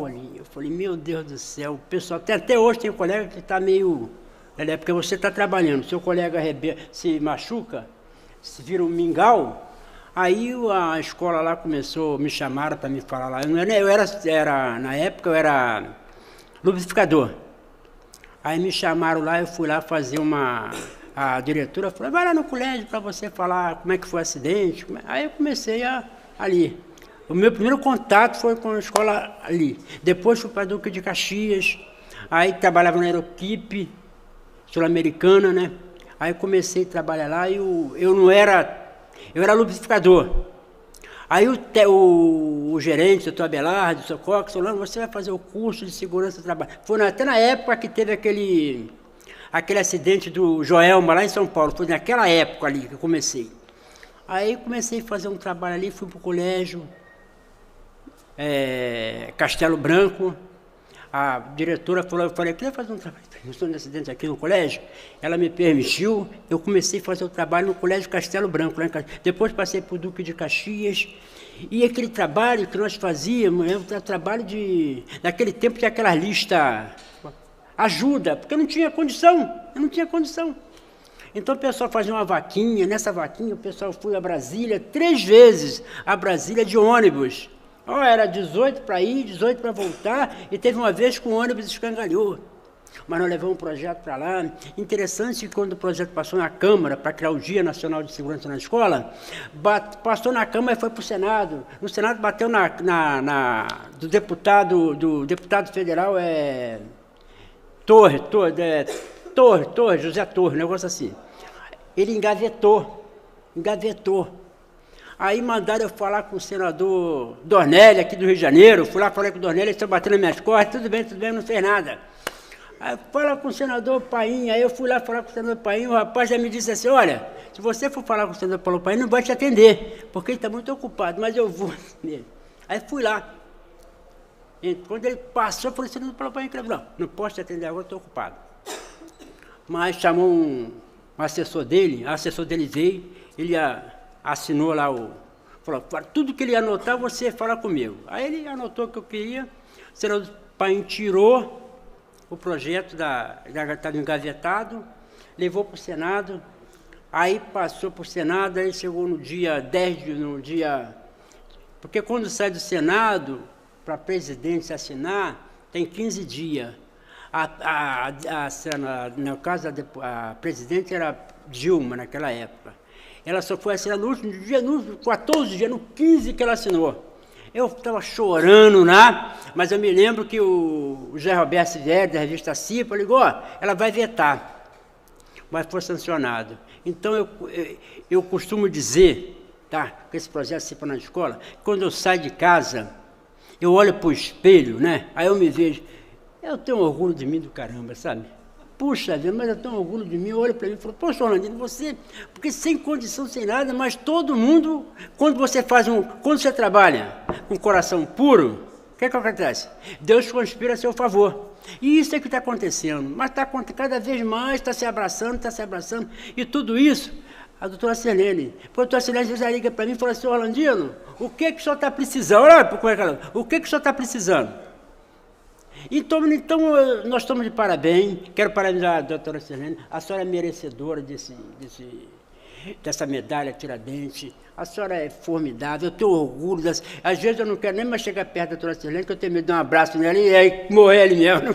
ali. Eu falei, meu Deus do céu, o pessoal, até hoje tem um colega que está meio... Porque você está trabalhando, seu colega se machuca, se vira um mingau, aí a escola lá me chamaram para me falar lá. Na época eu era lubrificador. Aí me chamaram lá, eu fui lá fazer a diretora falou, vai lá no colégio para você falar como é que foi o acidente. Aí eu comecei ali. O meu primeiro contato foi com a escola ali. Depois fui para a Duque de Caxias, aí trabalhava na Aeroquipe Sul-Americana, né? Aí comecei a trabalhar lá e eu era lubrificador. Aí o gerente, o doutor Abelardo, o doutor Cox, falou, você vai fazer o curso de segurança do trabalho. Foi até na época que teve aquele acidente do Joelma lá em São Paulo, foi naquela época ali que eu comecei. Aí comecei a fazer um trabalho ali, fui para o colégio, Castelo Branco. A diretora falou, eu falei, queria fazer um trabalho de acidente aqui no colégio. Ela me permitiu, eu comecei a fazer o trabalho no colégio Castelo Branco. Depois passei para o Duque de Caxias. E aquele trabalho que nós fazíamos, era um trabalho de... Naquele tempo tinha aquela lista ajuda, porque eu não tinha condição. Então o pessoal fazia uma vaquinha, nessa vaquinha o pessoal foi a Brasília, 3 vezes a Brasília de ônibus. Era 18 para ir, 18 para voltar, e teve uma vez que o ônibus escangalhou. Mas nós levamos um projeto para lá. Interessante que quando o projeto passou na Câmara, para criar o Dia Nacional de Segurança na Escola, passou na Câmara e foi para o Senado. No Senado bateu do deputado federal, José Torre, um negócio assim. Ele engavetou. Aí mandaram eu falar com o senador Dornelli, aqui do Rio de Janeiro. Fui lá, falei com o Dornelli, ele está batendo nas minhas costas, tudo bem, não fez nada. Aí fala com o senador Paim, aí eu fui lá falar com o senador Paim, o rapaz já me disse assim, olha, se você for falar com o senador Paulo Paim, não vai te atender, porque ele está muito ocupado, mas eu vou nele. Aí fui lá. E quando ele passou, eu falei, senador Paulo Paim, não posso te atender agora, estou ocupado. Mas chamou um assessor dele veio, ele assinou lá falou, tudo que ele ia anotar, você fala comigo. Aí ele anotou o que eu queria, o senador Paim tirou o projeto estava engavetado, levou para o Senado, aí passou para o Senado, aí chegou no dia 10, porque quando sai do Senado, para presidente assinar, tem 15 dias. No caso, a presidente era Dilma, naquela época. Ela só foi assinar no último dia, no 14 dias, no 15 que ela assinou. Eu estava chorando lá, mas eu me lembro que o José Roberto Silvério, da revista CIPA, ligou, ela vai vetar, mas foi sancionado. Então, eu costumo dizer, tá, com esse projeto CIPA na escola, quando eu saio de casa, eu olho para o espelho, né, aí eu me vejo, eu tenho orgulho de mim do caramba, sabe? Puxa vida, mas eu tenho orgulho de mim, olha para mim e fala, poxa, Orlandino, você, porque sem condição, sem nada, mas todo mundo, quando você trabalha com coração puro, o que acontece? Deus conspira a seu favor. E isso é que está acontecendo, mas está cada vez mais, está se abraçando, e tudo isso, a doutora Sirlene, a doutora Sirlene já liga para mim e fala assim, Orlandino, o que o senhor está precisando? Olha, o que o senhor está precisando? Então, nós estamos de parabéns. Quero parabenizar a doutora Sirlene. A senhora é merecedora dessa medalha Tiradentes. A senhora é formidável. Eu tenho orgulho. Às vezes eu não quero nem mais chegar perto da doutora Sirlene, que eu tenho medo de dar um abraço nela e aí morrer ali mesmo. Não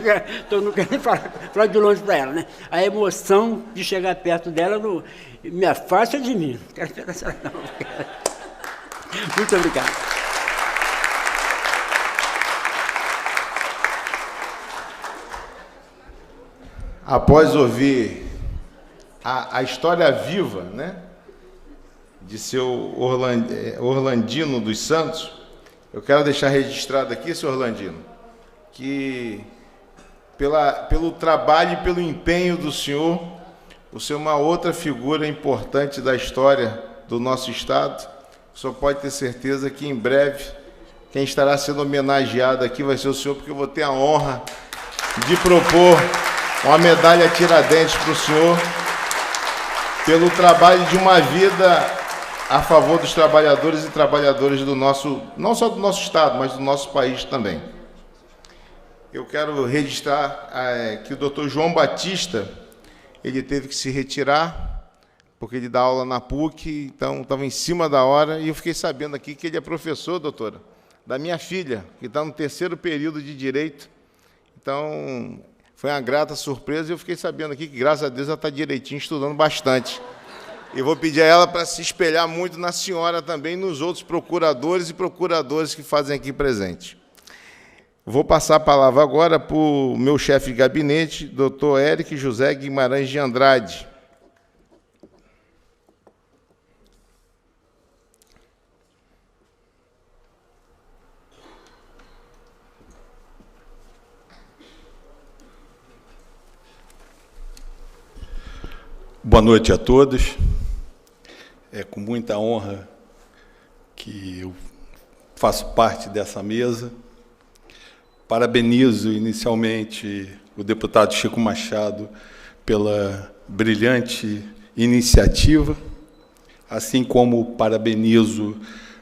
quero nem falar de longe para ela, né? A emoção de chegar perto dela me afasta de mim. Não quero pegar a senhora, não. Muito obrigado. Após ouvir a história viva, né, de seu Orlandino dos Santos, eu quero deixar registrado aqui, seu Orlandino, que pelo trabalho e pelo empenho do senhor, o senhor é uma outra figura importante da história do nosso Estado. O senhor pode ter certeza que em breve quem estará sendo homenageado aqui vai ser o senhor, porque eu vou ter a honra de propor uma medalha Tiradentes para o senhor, pelo trabalho de uma vida a favor dos trabalhadores e trabalhadoras do nosso, não só do nosso Estado, mas do nosso país também. Eu quero registrar que o doutor João Batista, ele teve que se retirar, porque ele dá aula na PUC, então estava em cima da hora, e eu fiquei sabendo aqui que ele é professor, doutora, da minha filha, que está no 3º período de Direito. Então, foi uma grata surpresa, e eu fiquei sabendo aqui que, graças a Deus, ela está direitinho, estudando bastante. E vou pedir a ela para se espelhar muito na senhora também, e nos outros procuradores e procuradoras que fazem aqui presente. Vou passar a palavra agora para o meu chefe de gabinete, doutor Eric José Guimarães de Andrade. Boa noite a todos. É com muita honra que eu faço parte dessa mesa. Parabenizo inicialmente o deputado Chico Machado pela brilhante iniciativa, assim como parabenizo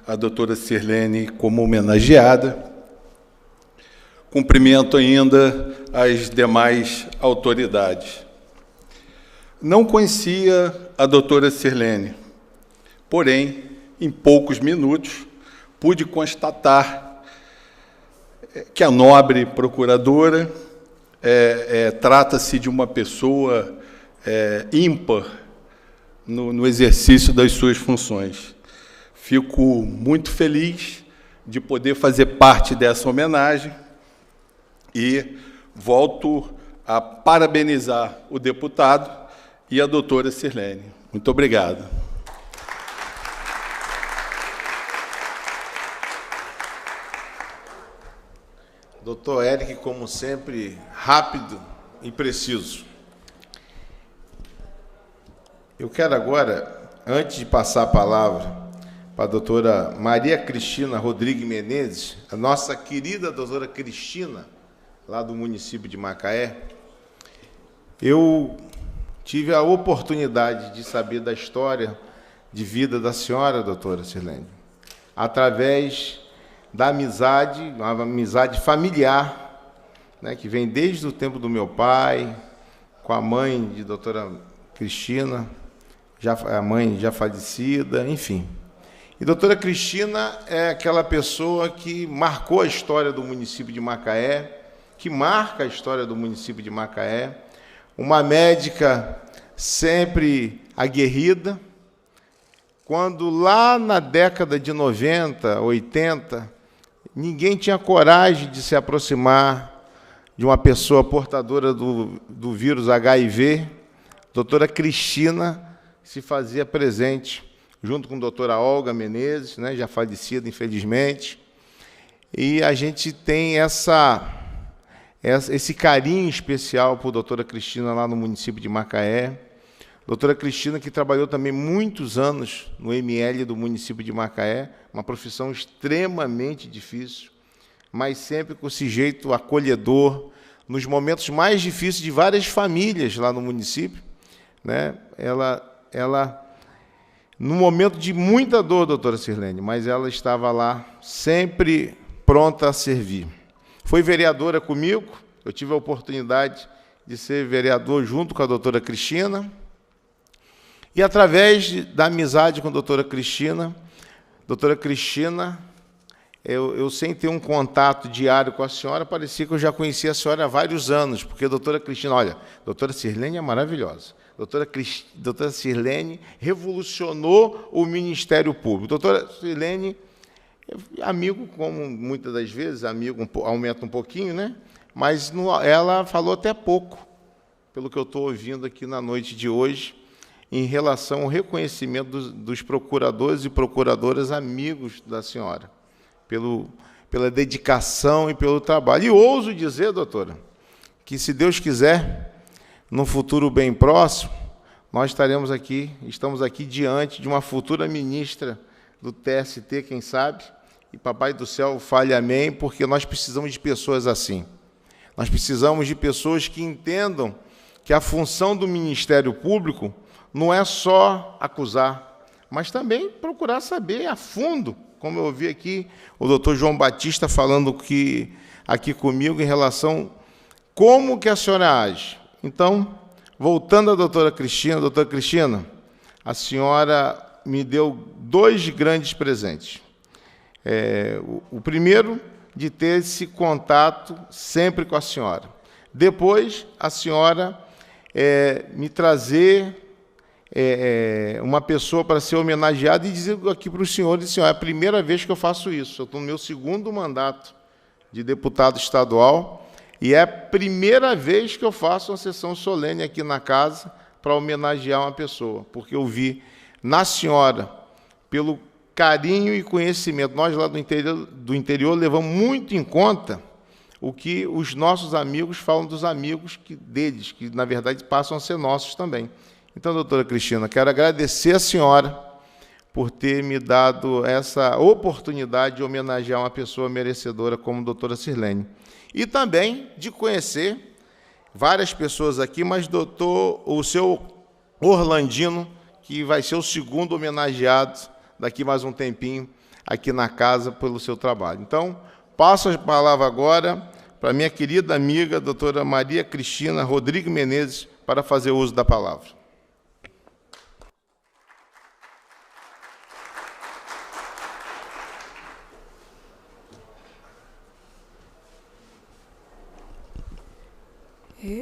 a doutora Sirlene como homenageada. Cumprimento ainda as demais autoridades. Não conhecia a doutora Sirlene, porém, em poucos minutos, pude constatar que a nobre procuradora trata-se de uma pessoa ímpar no exercício das suas funções. Fico muito feliz de poder fazer parte dessa homenagem e volto a parabenizar o deputado e a doutora Sirlene. Muito obrigado. Doutor Eric, como sempre, rápido e preciso. Eu quero agora, antes de passar a palavra para a doutora Maria Cristina Rodrigues Menezes, a nossa querida doutora Cristina, lá do município de Macaé, eu tive a oportunidade de saber da história de vida da senhora, doutora Sirlene, através da amizade, uma amizade familiar, né, que vem desde o tempo do meu pai, com a mãe de doutora Cristina, a mãe já falecida, enfim. E doutora Cristina é aquela pessoa que marcou a história do município de Macaé, que marca a história do município de Macaé, uma médica sempre aguerrida. Quando lá na década de 90, 80, ninguém tinha coragem de se aproximar de uma pessoa portadora do vírus HIV, a doutora Cristina se fazia presente, junto com a doutora Olga Menezes, né, já falecida, infelizmente, e a gente tem esse carinho especial por doutora Cristina lá no município de Macaé. Doutora Cristina, que trabalhou também muitos anos no ML do município de Macaé, uma profissão extremamente difícil, mas sempre com esse jeito acolhedor, nos momentos mais difíceis de várias famílias lá no município, né? Ela no momento de muita dor, doutora Sirlene, mas ela estava lá sempre pronta a servir. Foi vereadora comigo, eu tive a oportunidade de ser vereador junto com a doutora Cristina, e através da amizade com a doutora Cristina, eu sem ter um contato diário com a senhora, parecia que eu já conhecia a senhora há vários anos, porque a doutora Cristina, olha, a doutora Sirlene é maravilhosa. Doutora Sirlene revolucionou o Ministério Público. Doutora Sirlene, amigo, como muitas das vezes, amigo aumenta um pouquinho, né? Mas ela falou até pouco, pelo que eu estou ouvindo aqui na noite de hoje, em relação ao reconhecimento dos procuradores e procuradoras amigos da senhora, pela dedicação e pelo trabalho. E ouso dizer, doutora, que se Deus quiser, num futuro bem próximo, nós estamos aqui diante de uma futura ministra do TST, quem sabe, e Papai do Céu fale amém, porque nós precisamos de pessoas assim. Nós precisamos de pessoas que entendam que a função do Ministério Público não é só acusar, mas também procurar saber a fundo, como eu ouvi aqui o doutor João Batista falando aqui comigo em relação a como que a senhora age. Então, voltando à doutora Cristina, a senhora me deu 2 grandes presentes. O primeiro, de ter esse contato sempre com a senhora. Depois, a senhora me trazer uma pessoa para ser homenageada e dizer aqui para os senhores, senhor, é a primeira vez que eu faço isso. Eu estou no meu 2º mandato de deputado estadual e é a primeira vez que eu faço uma sessão solene aqui na casa para homenagear uma pessoa, porque eu vi na senhora, pelo carinho e conhecimento, nós lá do interior levamos muito em conta o que os nossos amigos falam dos amigos deles, que na verdade passam a ser nossos também. Então, doutora Cristina, quero agradecer a senhora por ter me dado essa oportunidade de homenagear uma pessoa merecedora como a doutora Sirlene. E também de conhecer várias pessoas aqui, mas o seu Orlandino, que vai ser o segundo homenageado daqui mais um tempinho aqui na casa pelo seu trabalho. Então, passo a palavra agora para minha querida amiga, doutora Maria Cristina Rodrigues Menezes, para fazer uso da palavra.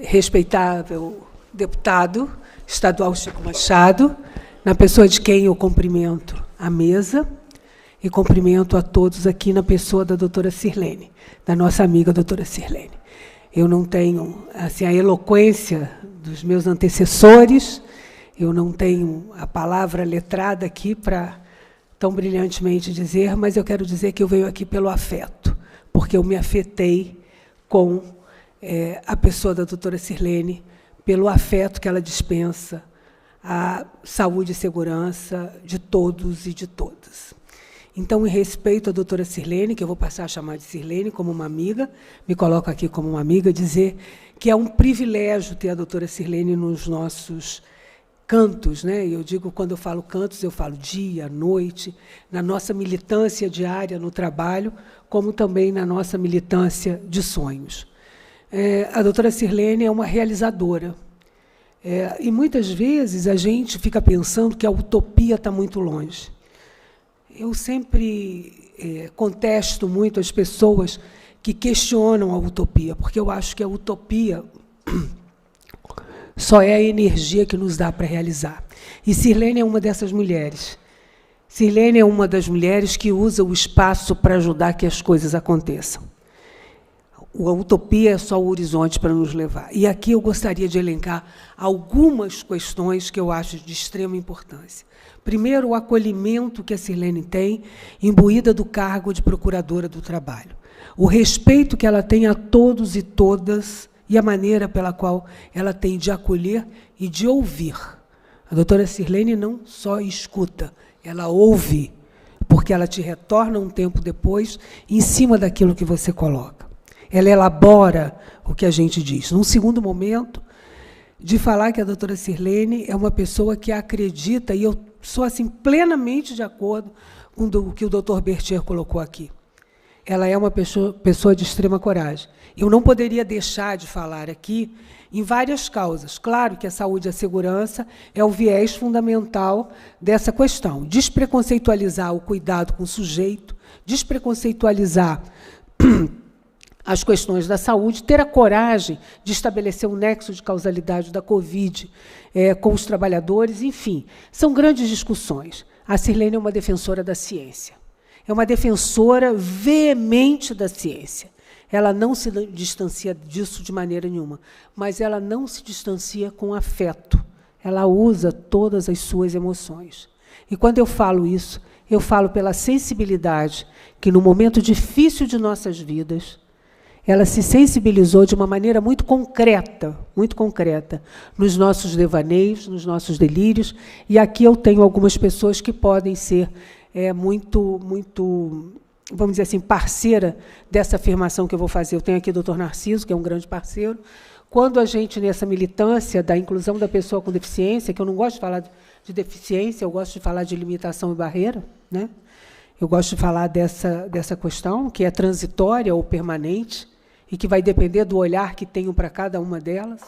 Respeitável deputado estadual Chico Machado, na pessoa de quem eu cumprimento a mesa e cumprimento a todos aqui na pessoa da doutora Sirlene, da nossa amiga doutora Sirlene. Eu não tenho assim, a eloquência dos meus antecessores, eu não tenho a palavra letrada aqui para tão brilhantemente dizer, mas eu quero dizer que eu venho aqui pelo afeto, porque eu me afetei com a pessoa da doutora Sirlene, pelo afeto que ela dispensa à saúde e segurança de todos e de todas. Então, em respeito à doutora Sirlene, que eu vou passar a chamar de Sirlene como uma amiga, me coloco aqui como uma amiga, dizer que é um privilégio ter a doutora Sirlene nos nossos cantos, né? Eu digo, quando eu falo cantos, eu falo dia, noite, na nossa militância diária no trabalho, como também na nossa militância de sonhos. A doutora Sirlene é uma realizadora. E muitas vezes a gente fica pensando que a utopia está muito longe. Eu sempre contesto muito as pessoas que questionam a utopia, porque eu acho que a utopia só é a energia que nos dá para realizar. E Sirlene é uma dessas mulheres. Sirlene é uma das mulheres que usa o espaço para ajudar que as coisas aconteçam. A utopia é só o horizonte para nos levar. E aqui eu gostaria de elencar algumas questões que eu acho de extrema importância. Primeiro, o acolhimento que a Sirlene tem, imbuída do cargo de procuradora do trabalho. O respeito que ela tem a todos e todas e a maneira pela qual ela tem de acolher e de ouvir. A doutora Sirlene não só escuta, ela ouve, porque ela te retorna um tempo depois em cima daquilo que você coloca. Ela elabora o que a gente diz. Num segundo momento, de falar que a doutora Sirlene é uma pessoa que acredita, e eu sou assim, plenamente de acordo com o que o doutor Bertier colocou aqui. Ela é uma pessoa de extrema coragem. Eu não poderia deixar de falar aqui em várias causas. Claro que a saúde e a segurança é o viés fundamental dessa questão. Despreconceitualizar o cuidado com o sujeito, despreconceitualizar as questões da saúde, ter a coragem de estabelecer um nexo de causalidade da Covid com os trabalhadores, enfim, são grandes discussões. A Sirlene é uma defensora da ciência, é uma defensora veemente da ciência. Ela não se distancia disso de maneira nenhuma, mas ela não se distancia com afeto, ela usa todas as suas emoções. E quando eu falo isso, eu falo pela sensibilidade que, no momento difícil de nossas vidas, ela se sensibilizou de uma maneira muito concreta, nos nossos devaneios, nos nossos delírios, e aqui eu tenho algumas pessoas que podem ser muito, vamos dizer assim, parceira dessa afirmação que eu vou fazer. Eu tenho aqui o doutor Narciso, que é um grande parceiro. Quando a gente, nessa militância da inclusão da pessoa com deficiência, que eu não gosto de falar de deficiência, eu gosto de falar de limitação e barreira, né? Eu gosto de falar dessa questão, que é transitória ou permanente, e que vai depender do olhar que tenho para cada uma delas,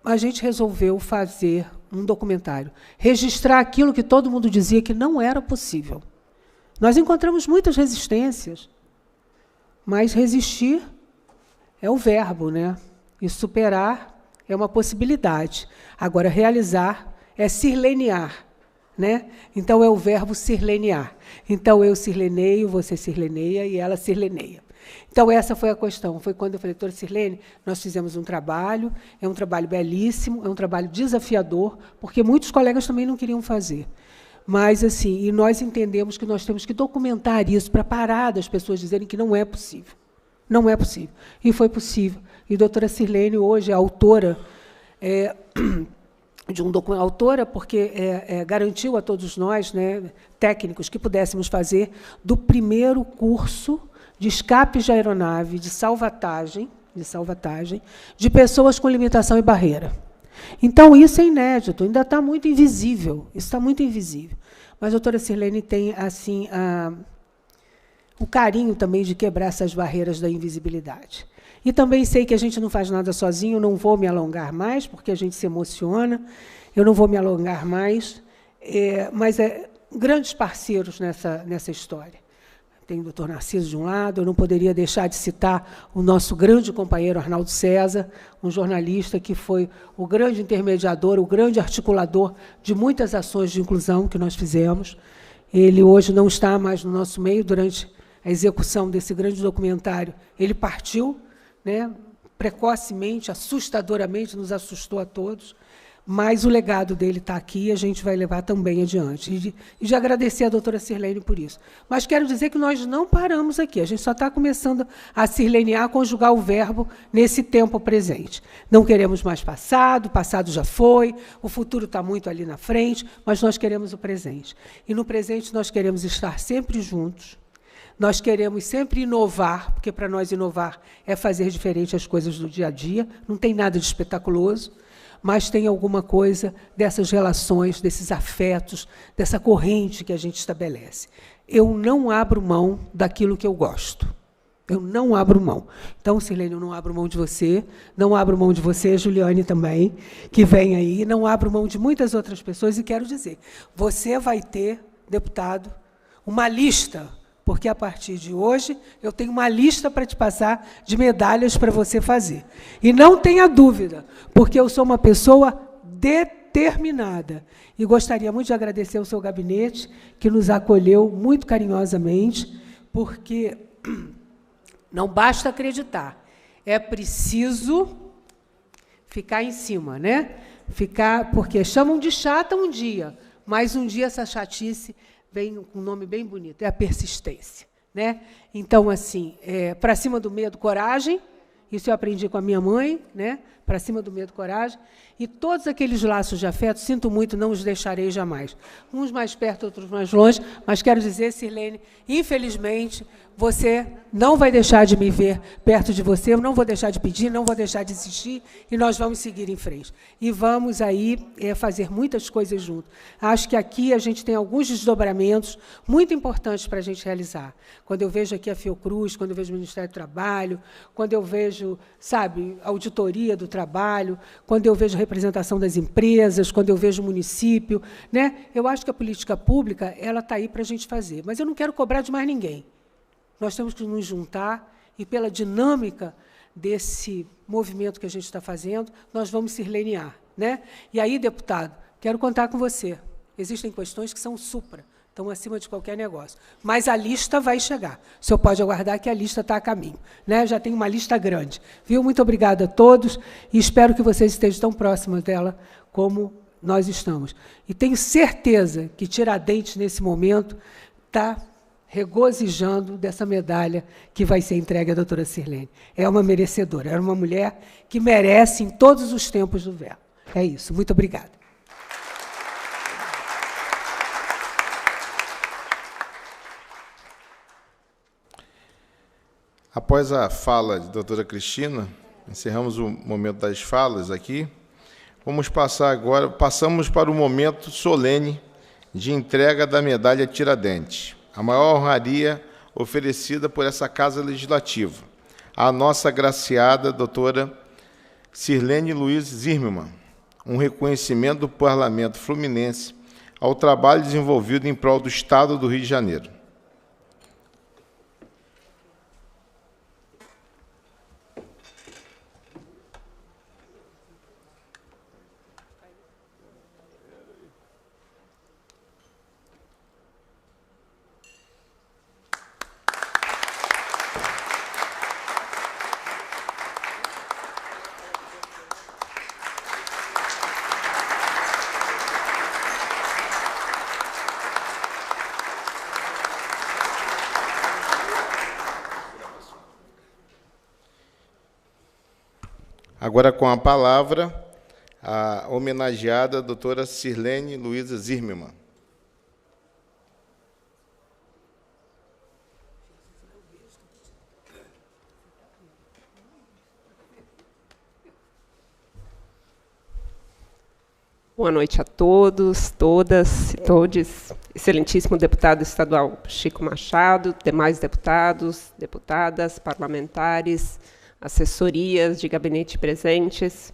a gente resolveu fazer um documentário, registrar aquilo que todo mundo dizia que não era possível. Nós encontramos muitas resistências, mas resistir é o verbo, né? E superar é uma possibilidade. Agora, realizar é sirlenear, né? Então, é o verbo sirlenear. Então, eu sirleneio, você sirleneia e ela sirleneia. Então, essa foi a questão. Foi quando eu falei, doutora Sirlene, nós fizemos um trabalho, é um trabalho belíssimo, é um trabalho desafiador, porque muitos colegas também não queriam fazer. Mas, assim, e nós entendemos que nós temos que documentar isso para parar das pessoas dizerem que não é possível. Não é possível. E foi possível. E a doutora Sirlene, hoje, é autora autora, porque garantiu a todos nós, né, técnicos, que pudéssemos fazer do primeiro curso de escape de aeronave, de salvatagem, de pessoas com limitação e barreira. Então, isso é inédito, ainda está muito invisível, isso está muito invisível. Mas a doutora Sirlene tem assim, o carinho também de quebrar essas barreiras da invisibilidade. E também sei que a gente não faz nada sozinho, não vou me alongar mais, porque a gente se emociona, eu não vou me alongar mais, mas grandes parceiros nessa história. Tem o doutor Narciso de um lado, eu não poderia deixar de citar o nosso grande companheiro Arnaldo César, um jornalista que foi o grande intermediador, o grande articulador de muitas ações de inclusão que nós fizemos. Ele hoje não está mais no nosso meio, durante a execução desse grande documentário, ele partiu, né, precocemente, assustadoramente, nos assustou a todos, mas o legado dele está aqui e a gente vai levar também adiante. E de agradecer a doutora Sirlene por isso. Mas quero dizer que nós não paramos aqui, a gente só está começando a sirlenear, a conjugar o verbo nesse tempo presente. Não queremos mais passado, o passado já foi, o futuro está muito ali na frente, mas nós queremos o presente. E no presente nós queremos estar sempre juntos, nós queremos sempre inovar, porque para nós inovar é fazer diferente as coisas do dia a dia, não tem nada de espetaculoso, mas tem alguma coisa dessas relações, desses afetos, dessa corrente que a gente estabelece. Eu não abro mão daquilo que eu gosto. Eu não abro mão. Então, Sirlene, eu não abro mão de você, não abro mão de você, Juliane também, que vem aí, não abro mão de muitas outras pessoas, e quero dizer, você vai ter, deputado, uma lista, porque, a partir de hoje, eu tenho uma lista para te passar de medalhas para você fazer. E não tenha dúvida, porque eu sou uma pessoa determinada. E gostaria muito de agradecer ao seu gabinete, que nos acolheu muito carinhosamente, porque não basta acreditar, é preciso ficar em cima, né? Porque chamam de chata um dia, mas um dia essa chatice vem com um nome bem bonito, é a persistência, né? Então, assim, para cima do medo, coragem, isso eu aprendi com a minha mãe, né? Para cima do medo, coragem, e todos aqueles laços de afeto, sinto muito, não os deixarei jamais. Uns mais perto, outros mais longe, mas quero dizer, Sirlene, infelizmente, você não vai deixar de me ver perto de você, eu não vou deixar de pedir, não vou deixar de insistir, e nós vamos seguir em frente. E vamos aí fazer muitas coisas juntos. Acho que aqui a gente tem alguns desdobramentos muito importantes para a gente realizar. Quando eu vejo aqui a Fiocruz, quando eu vejo o Ministério do Trabalho, quando eu vejo, sabe, a auditoria do trabalho, quando eu vejo a representação das empresas, quando eu vejo o município, né? Eu acho que a política pública ela está aí para a gente fazer, mas eu não quero cobrar de mais ninguém. Nós temos que nos juntar e, pela dinâmica desse movimento que a gente está fazendo, nós vamos sirlenear, né? E aí, deputado, quero contar com você. Existem questões que são supra, estão acima de qualquer negócio. Mas a lista vai chegar. O senhor pode aguardar que a lista está a caminho, né? Já tem uma lista grande. Viu? Muito obrigada a todos e espero que vocês estejam tão próximos dela como nós estamos. E tenho certeza que Tiradentes, nesse momento, está regozijando dessa medalha que vai ser entregue à doutora Sirlene. É uma merecedora, é uma mulher que merece em todos os tempos do verbo. É isso. Muito obrigada. Após a fala de doutora Cristina, encerramos o momento das falas aqui. Passamos para o momento solene de entrega da medalha Tiradentes, a maior honraria oferecida por essa Casa Legislativa, à nossa agraciada doutora Sirlene Luiz Zimmermann, um reconhecimento do Parlamento Fluminense ao trabalho desenvolvido em prol do Estado do Rio de Janeiro. Agora, com a palavra, a homenageada doutora Sirlene Luiza Zimmermann. Boa noite a todos, todas e todes. Excelentíssimo deputado estadual Chico Machado, demais deputados, deputadas, parlamentares, assessorias de gabinete presentes.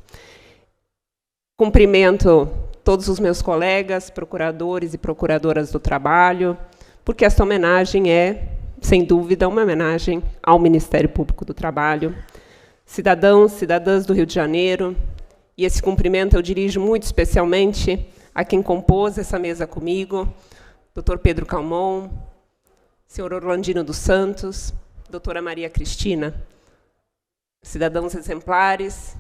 Cumprimento todos os meus colegas, procuradores e procuradoras do trabalho, porque esta homenagem é, sem dúvida, uma homenagem ao Ministério Público do Trabalho. Cidadãos, cidadãs do Rio de Janeiro, e esse cumprimento eu dirijo muito especialmente a quem compôs essa mesa comigo, Dr. Pedro Calmon, Sr. Orlandino dos Santos, doutora Maria Cristina, cidadãos exemplares,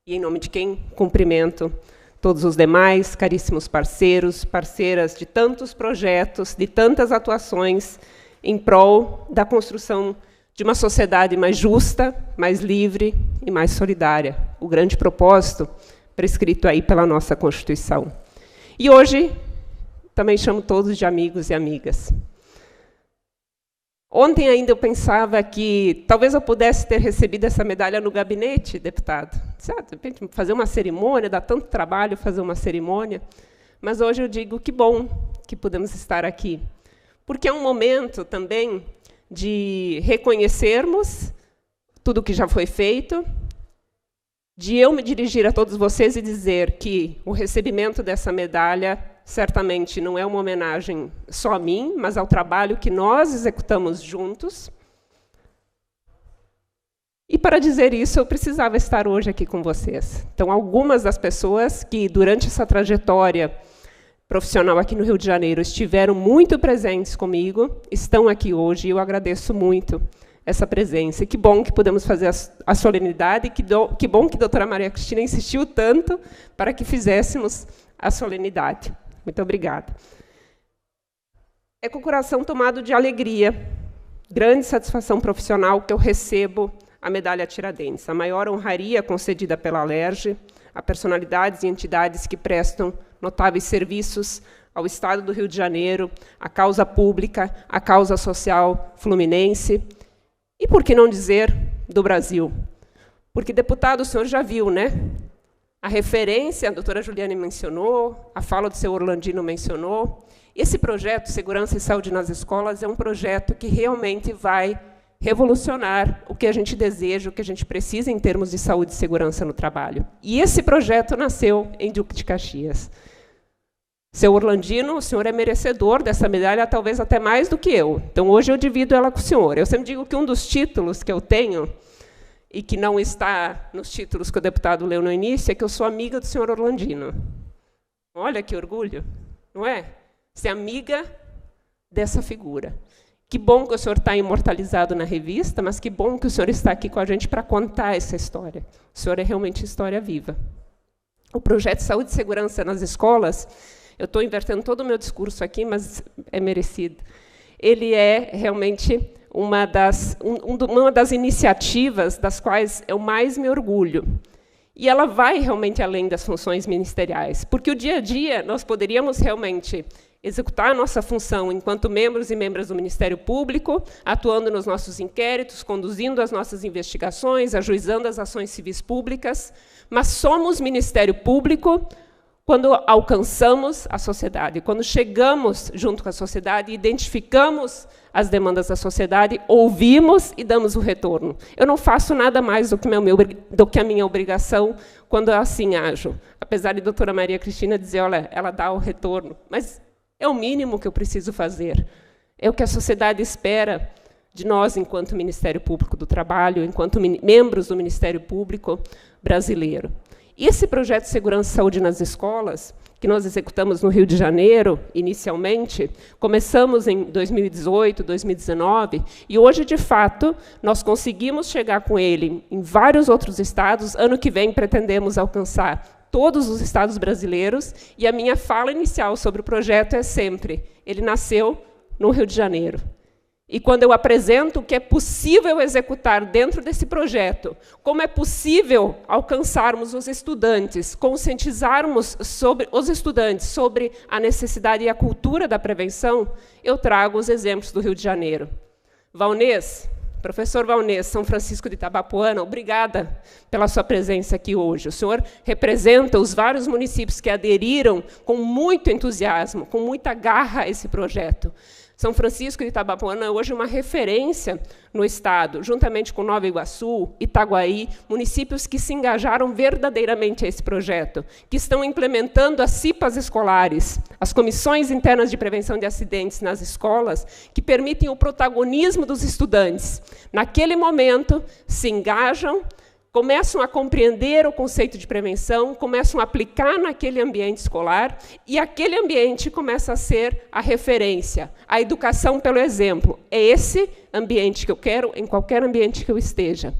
e em nome de quem cumprimento todos os demais caríssimos parceiros, parceiras de tantos projetos, de tantas atuações em prol da construção de uma sociedade mais justa, mais livre e mais solidária. O grande propósito prescrito aí pela nossa Constituição. E hoje também chamo todos de amigos e amigas. Ontem ainda eu pensava que talvez eu pudesse ter recebido essa medalha no gabinete, deputado. De repente, fazer uma cerimônia, dá tanto trabalho fazer uma cerimônia. Mas hoje eu digo que bom que podemos estar aqui. Porque é um momento também de reconhecermos tudo o que já foi feito, de eu me dirigir a todos vocês e dizer que o recebimento dessa medalha certamente não é uma homenagem só a mim, mas ao trabalho que nós executamos juntos. E para dizer isso, eu precisava estar hoje aqui com vocês. Então, algumas das pessoas que, durante essa trajetória profissional aqui no Rio de Janeiro, estiveram muito presentes comigo, estão aqui hoje, e eu agradeço muito essa presença. E que bom que pudemos fazer a solenidade, e que bom que a doutora Maria Cristina insistiu tanto para que fizéssemos a solenidade. Muito obrigada. É com o coração tomado de alegria, grande satisfação profissional que eu recebo a medalha Tiradentes, a maior honraria concedida pela Alerj a personalidades e entidades que prestam notáveis serviços ao Estado do Rio de Janeiro, à causa pública, à causa social fluminense, e, por que não dizer, do Brasil. Porque, deputado, o senhor já viu, né? A referência, a doutora Juliane mencionou, a fala do seu Orlandino mencionou. Esse projeto, Segurança e Saúde nas Escolas, é um projeto que realmente vai revolucionar o que a gente deseja, o que a gente precisa em termos de saúde e segurança no trabalho. E esse projeto nasceu em Duque de Caxias. Seu Orlandino, o senhor é merecedor dessa medalha, talvez até mais do que eu. Então, hoje eu divido ela com o senhor. Eu sempre digo que um dos títulos que eu tenho, e que não está nos títulos que o deputado leu no início, é que eu sou amiga do senhor Orlandino. Olha que orgulho, não é? Ser amiga dessa figura. Que bom que o senhor está imortalizado na revista, mas que bom que o senhor está aqui com a gente para contar essa história. O senhor é realmente história viva. O projeto Saúde e Segurança nas Escolas, eu estou invertendo todo o meu discurso aqui, mas é merecido. Ele é realmente uma das iniciativas das quais eu mais me orgulho. E ela vai realmente além das funções ministeriais, porque o dia a dia nós poderíamos realmente executar a nossa função enquanto membros e membras do Ministério Público, atuando nos nossos inquéritos, conduzindo as nossas investigações, ajuizando as ações civis públicas, mas somos Ministério Público quando alcançamos a sociedade, quando chegamos junto com a sociedade, identificamos as demandas da sociedade, ouvimos e damos o retorno. Eu não faço nada mais do que a minha obrigação quando eu assim ajo. Apesar de a doutora Maria Cristina dizer, olha, ela dá o retorno, mas é o mínimo que eu preciso fazer. É o que a sociedade espera de nós, enquanto Ministério Público do Trabalho, enquanto membros do Ministério Público brasileiro. E esse projeto de Segurança e Saúde nas Escolas, que nós executamos no Rio de Janeiro, inicialmente, começamos em 2018, 2019, e hoje, de fato, nós conseguimos chegar com ele em vários outros estados. Ano que vem, pretendemos alcançar todos os estados brasileiros, e a minha fala inicial sobre o projeto é sempre, ele nasceu no Rio de Janeiro. E quando eu apresento o que é possível executar dentro desse projeto, como é possível alcançarmos os estudantes, conscientizarmos os estudantes sobre a necessidade e a cultura da prevenção, eu trago os exemplos do Rio de Janeiro. Valnês, professor Valnês, São Francisco de Itabapoana, obrigada pela sua presença aqui hoje. O senhor representa os vários municípios que aderiram com muito entusiasmo, com muita garra a esse projeto. São Francisco de Itabapoana é hoje uma referência no Estado, juntamente com Nova Iguaçu, Itaguaí, municípios que se engajaram verdadeiramente a esse projeto, que estão implementando as CIPAs escolares, as comissões internas de prevenção de acidentes nas escolas, que permitem o protagonismo dos estudantes. Naquele momento, se engajam, começam a compreender o conceito de prevenção, começam a aplicar naquele ambiente escolar, e aquele ambiente começa a ser a referência, a educação pelo exemplo. É esse ambiente que eu quero em qualquer ambiente que eu esteja.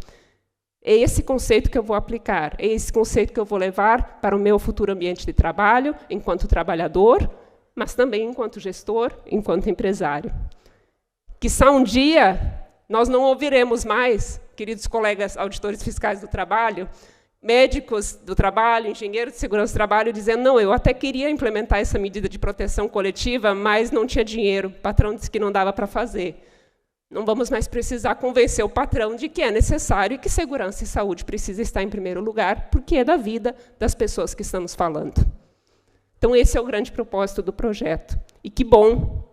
É esse conceito que eu vou aplicar, é esse conceito que eu vou levar para o meu futuro ambiente de trabalho, enquanto trabalhador, mas também enquanto gestor, enquanto empresário. Quiçá um dia nós não ouviremos mais, queridos colegas auditores fiscais do trabalho, médicos do trabalho, engenheiros de segurança do trabalho, dizendo, não, eu até queria implementar essa medida de proteção coletiva, mas não tinha dinheiro, o patrão disse que não dava para fazer. Não vamos mais precisar convencer o patrão de que é necessário e que segurança e saúde precisa estar em primeiro lugar, porque é da vida das pessoas que estamos falando. Então, esse é o grande propósito do projeto. E que bom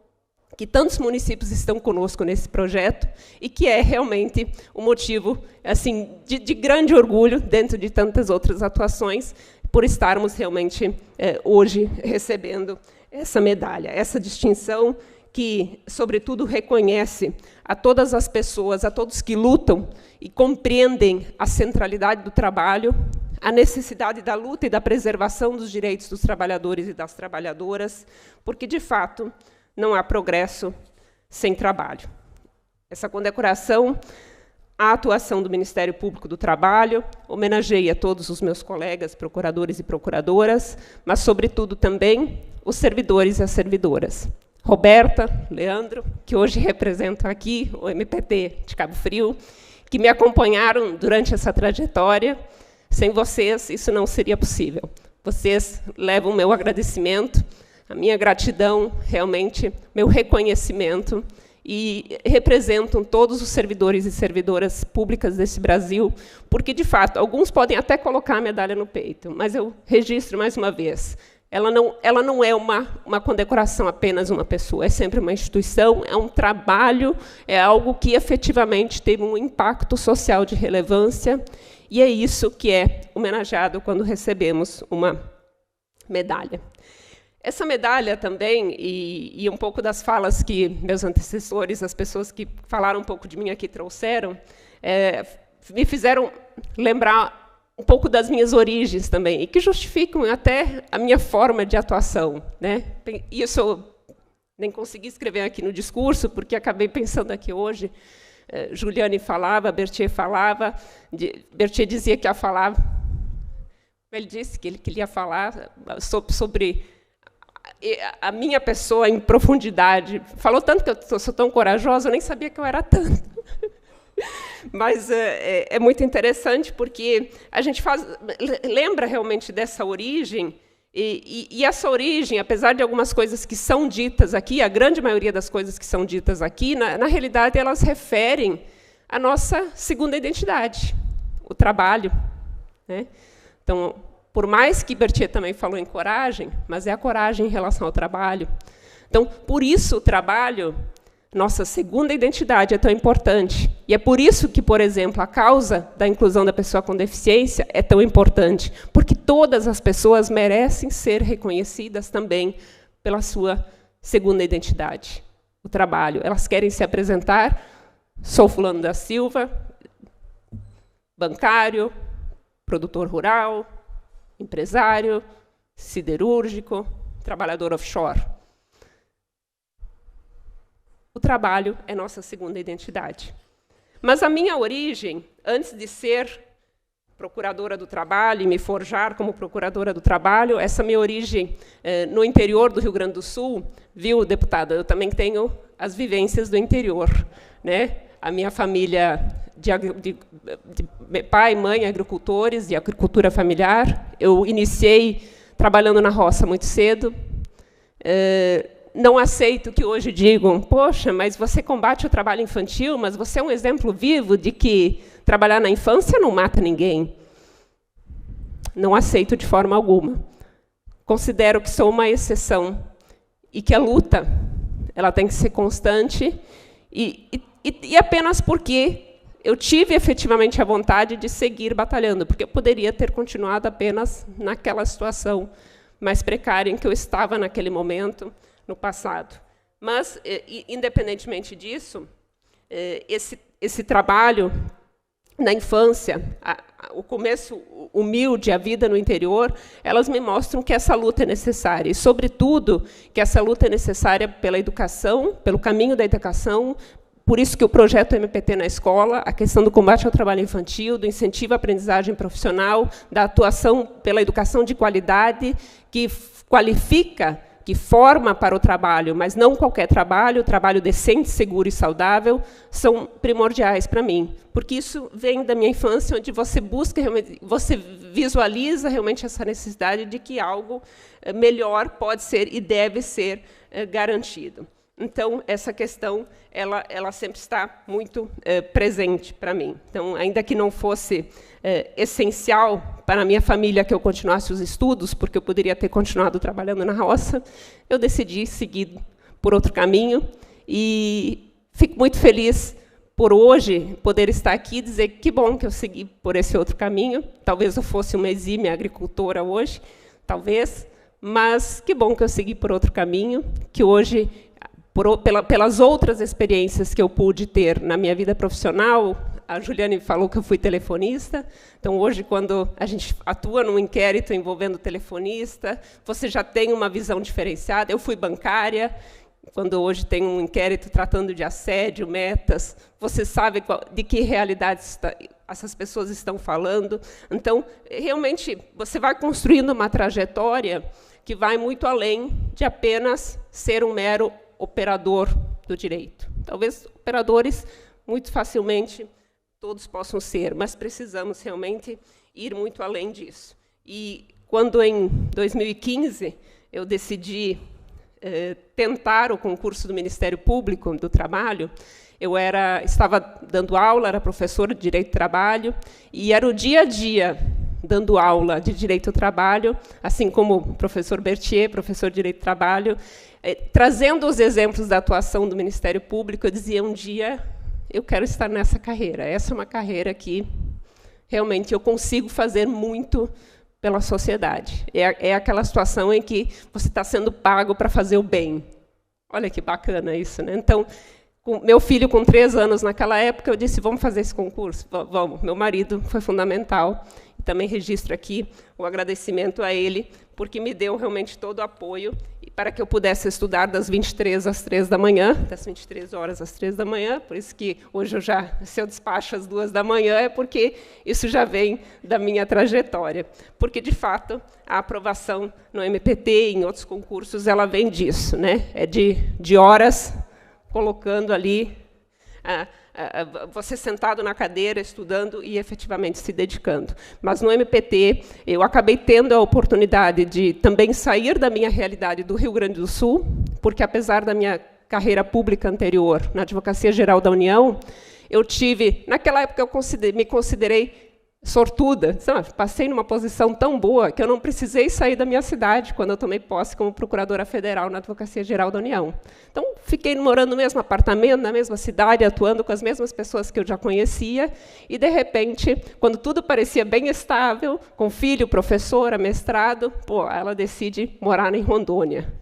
que tantos municípios estão conosco nesse projeto e que é realmente um motivo assim, de grande orgulho, dentro de tantas outras atuações, por estarmos realmente hoje recebendo essa medalha, essa distinção que, sobretudo, reconhece a todas as pessoas, a todos que lutam e compreendem a centralidade do trabalho, a necessidade da luta e da preservação dos direitos dos trabalhadores e das trabalhadoras, porque, de fato, não há progresso sem trabalho. Essa condecoração, a atuação do Ministério Público do Trabalho, homenageia todos os meus colegas, procuradores e procuradoras, mas, sobretudo, também os servidores e as servidoras. Roberta, Leandro, que hoje representam aqui o MPT de Cabo Frio, que me acompanharam durante essa trajetória. Sem vocês, isso não seria possível. Vocês levam o meu agradecimento, a minha gratidão, realmente, meu reconhecimento, e representam todos os servidores e servidoras públicas desse Brasil, porque, de fato, alguns podem até colocar a medalha no peito, mas eu registro mais uma vez, ela não é uma condecoração apenas uma pessoa, é sempre uma instituição, é um trabalho, é algo que efetivamente teve um impacto social de relevância, e é isso que é homenageado quando recebemos uma medalha. Essa medalha também, e um pouco das falas que meus antecessores, as pessoas que falaram um pouco de mim aqui trouxeram, me fizeram lembrar um pouco das minhas origens também, e que justificam até a minha forma de atuação, né? Isso eu nem consegui escrever aqui no discurso, porque acabei pensando aqui hoje. Juliane falava, Berthier falava, Berthier dizia que ia falar, ele disse que ele queria falar sobre a minha pessoa em profundidade. Falou tanto que eu sou tão corajosa, eu nem sabia que eu era tanto. Mas é muito interessante, porque a gente lembra realmente dessa origem, e essa origem, apesar de algumas coisas que são ditas aqui, a grande maioria das coisas que são ditas aqui, na realidade, elas referem à nossa segunda identidade, o trabalho, né? Então, por mais que Berthier também falou em coragem, mas é a coragem em relação ao trabalho. Então, por isso, o trabalho, nossa segunda identidade, é tão importante. E é por isso que, por exemplo, a causa da inclusão da pessoa com deficiência é tão importante, porque todas as pessoas merecem ser reconhecidas também pela sua segunda identidade, o trabalho. Elas querem se apresentar, sou fulano da Silva, bancário, produtor rural, empresário, siderúrgico, trabalhador offshore. O trabalho é nossa segunda identidade. Mas a minha origem, antes de ser procuradora do trabalho e me forjar como procuradora do trabalho, essa minha origem no interior do Rio Grande do Sul, viu, deputada, eu também tenho as vivências do interior, né? A minha família de pai e mãe agricultores, de agricultura familiar. Eu iniciei trabalhando na roça muito cedo. Não aceito que hoje digam, poxa, mas você combate o trabalho infantil, mas você é um exemplo vivo de que trabalhar na infância não mata ninguém. Não aceito de forma alguma. Considero que sou uma exceção e que a luta ela tem que ser constante e apenas porque eu tive efetivamente a vontade de seguir batalhando, porque eu poderia ter continuado apenas naquela situação mais precária em que eu estava naquele momento, no passado. Mas, independentemente disso, esse trabalho na infância, o começo humilde, a vida no interior, elas me mostram que essa luta é necessária. E, sobretudo, que essa luta é necessária pela educação, pelo caminho da educação. Por isso que o projeto MPT na escola, a questão do combate ao trabalho infantil, do incentivo à aprendizagem profissional, da atuação pela educação de qualidade, que qualifica, que forma para o trabalho, mas não qualquer trabalho, trabalho decente, seguro e saudável, são primordiais para mim. Porque isso vem da minha infância, onde você busca, você visualiza realmente essa necessidade de que algo melhor pode ser e deve ser garantido. Então, essa questão ela sempre está muito presente para mim. Então, ainda que não fosse essencial para a minha família que eu continuasse os estudos, porque eu poderia ter continuado trabalhando na roça, eu decidi seguir por outro caminho. E fico muito feliz por hoje poder estar aqui e dizer que bom que eu segui por esse outro caminho. Talvez eu fosse uma exímia agricultora hoje, talvez, mas que bom que eu segui por outro caminho, que hoje, pelas outras experiências que eu pude ter na minha vida profissional, a Juliane falou que eu fui telefonista, então hoje, quando a gente atua num inquérito envolvendo telefonista, você já tem uma visão diferenciada. Eu fui bancária, quando hoje tem um inquérito tratando de assédio, metas, você sabe de que realidade essas pessoas estão falando. Então, realmente, você vai construindo uma trajetória que vai muito além de apenas ser um mero operador do direito. Talvez operadores, muito facilmente, todos possam ser, mas precisamos realmente ir muito além disso. E quando, em 2015, eu decidi tentar o concurso do Ministério Público do Trabalho, eu estava dando aula, era professora de Direito do Trabalho, e era o dia a dia dando aula de Direito do Trabalho, assim como o professor Berthier, professor de Direito do Trabalho, trazendo os exemplos da atuação do Ministério Público. Eu dizia, um dia eu quero estar nessa carreira. Essa é uma carreira que realmente eu consigo fazer muito pela sociedade. É aquela situação em que você está sendo pago para fazer o bem. Olha que bacana isso, né? Então, meu filho, com 3 anos naquela época, eu disse, vamos fazer esse concurso? Vamos. Meu marido foi fundamental. E também registro aqui o agradecimento a ele, porque me deu realmente todo o apoio para que eu pudesse estudar das 23 às 3 da manhã, das 23 horas às 3 da manhã, por isso que hoje se eu despacho às 2 da manhã, é porque isso já vem da minha trajetória. Porque, de fato, a aprovação no MPT e em outros concursos, ela vem disso, né? É de horas colocando ali, você sentado na cadeira, estudando e efetivamente se dedicando. Mas no MPT, eu acabei tendo a oportunidade de também sair da minha realidade do Rio Grande do Sul, porque, apesar da minha carreira pública anterior na Advocacia Geral da União, eu tive, naquela época, eu me considerei sortuda. Passei numa posição tão boa que eu não precisei sair da minha cidade quando eu tomei posse como procuradora federal na Advocacia Geral da União. Então, fiquei morando no mesmo apartamento, na mesma cidade, atuando com as mesmas pessoas que eu já conhecia, e, de repente, quando tudo parecia bem estável, com filho, professora, mestrado, ela decide morar em Rondônia,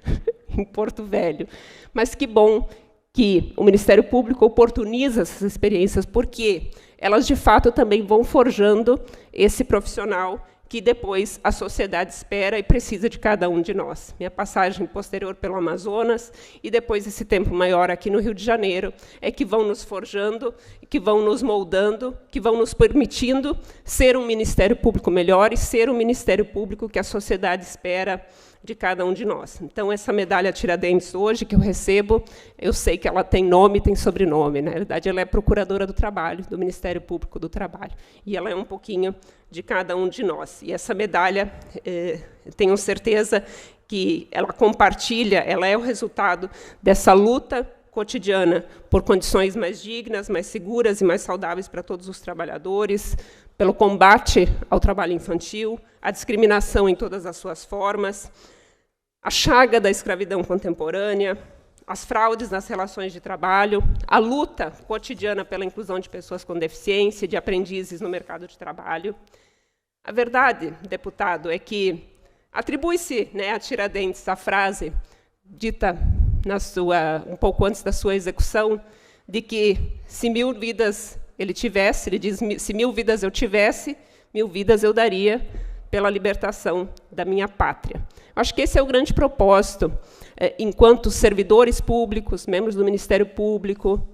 em Porto Velho. Mas que bom que o Ministério Público oportuniza essas experiências, porque elas, de fato, também vão forjando esse profissional que depois a sociedade espera e precisa de cada um de nós. Minha passagem posterior pelo Amazonas e depois esse tempo maior aqui no Rio de Janeiro é que vão nos forjando, que vão nos moldando, que vão nos permitindo ser um Ministério Público melhor e ser um Ministério Público que a sociedade espera de cada um de nós. Então, essa medalha Tiradentes hoje que eu recebo, eu sei que ela tem nome e tem sobrenome. Na verdade, ela é procuradora do trabalho, do Ministério Público do Trabalho. E ela é um pouquinho de cada um de nós. E essa medalha, tenho certeza que ela compartilha, ela é o resultado dessa luta cotidiana por condições mais dignas, mais seguras e mais saudáveis para todos os trabalhadores, pelo combate ao trabalho infantil, à discriminação em todas as suas formas, a chaga da escravidão contemporânea, as fraudes nas relações de trabalho, a luta cotidiana pela inclusão de pessoas com deficiência, de aprendizes no mercado de trabalho. A verdade, deputado, é que atribui-se, né, a Tiradentes a frase dita um pouco antes da sua execução, de que se 1000 vidas ele tivesse, ele diz, se 1000 vidas eu tivesse, 1000 vidas eu daria pela libertação da minha pátria. Acho que esse é o grande propósito, enquanto servidores públicos, membros do Ministério Público,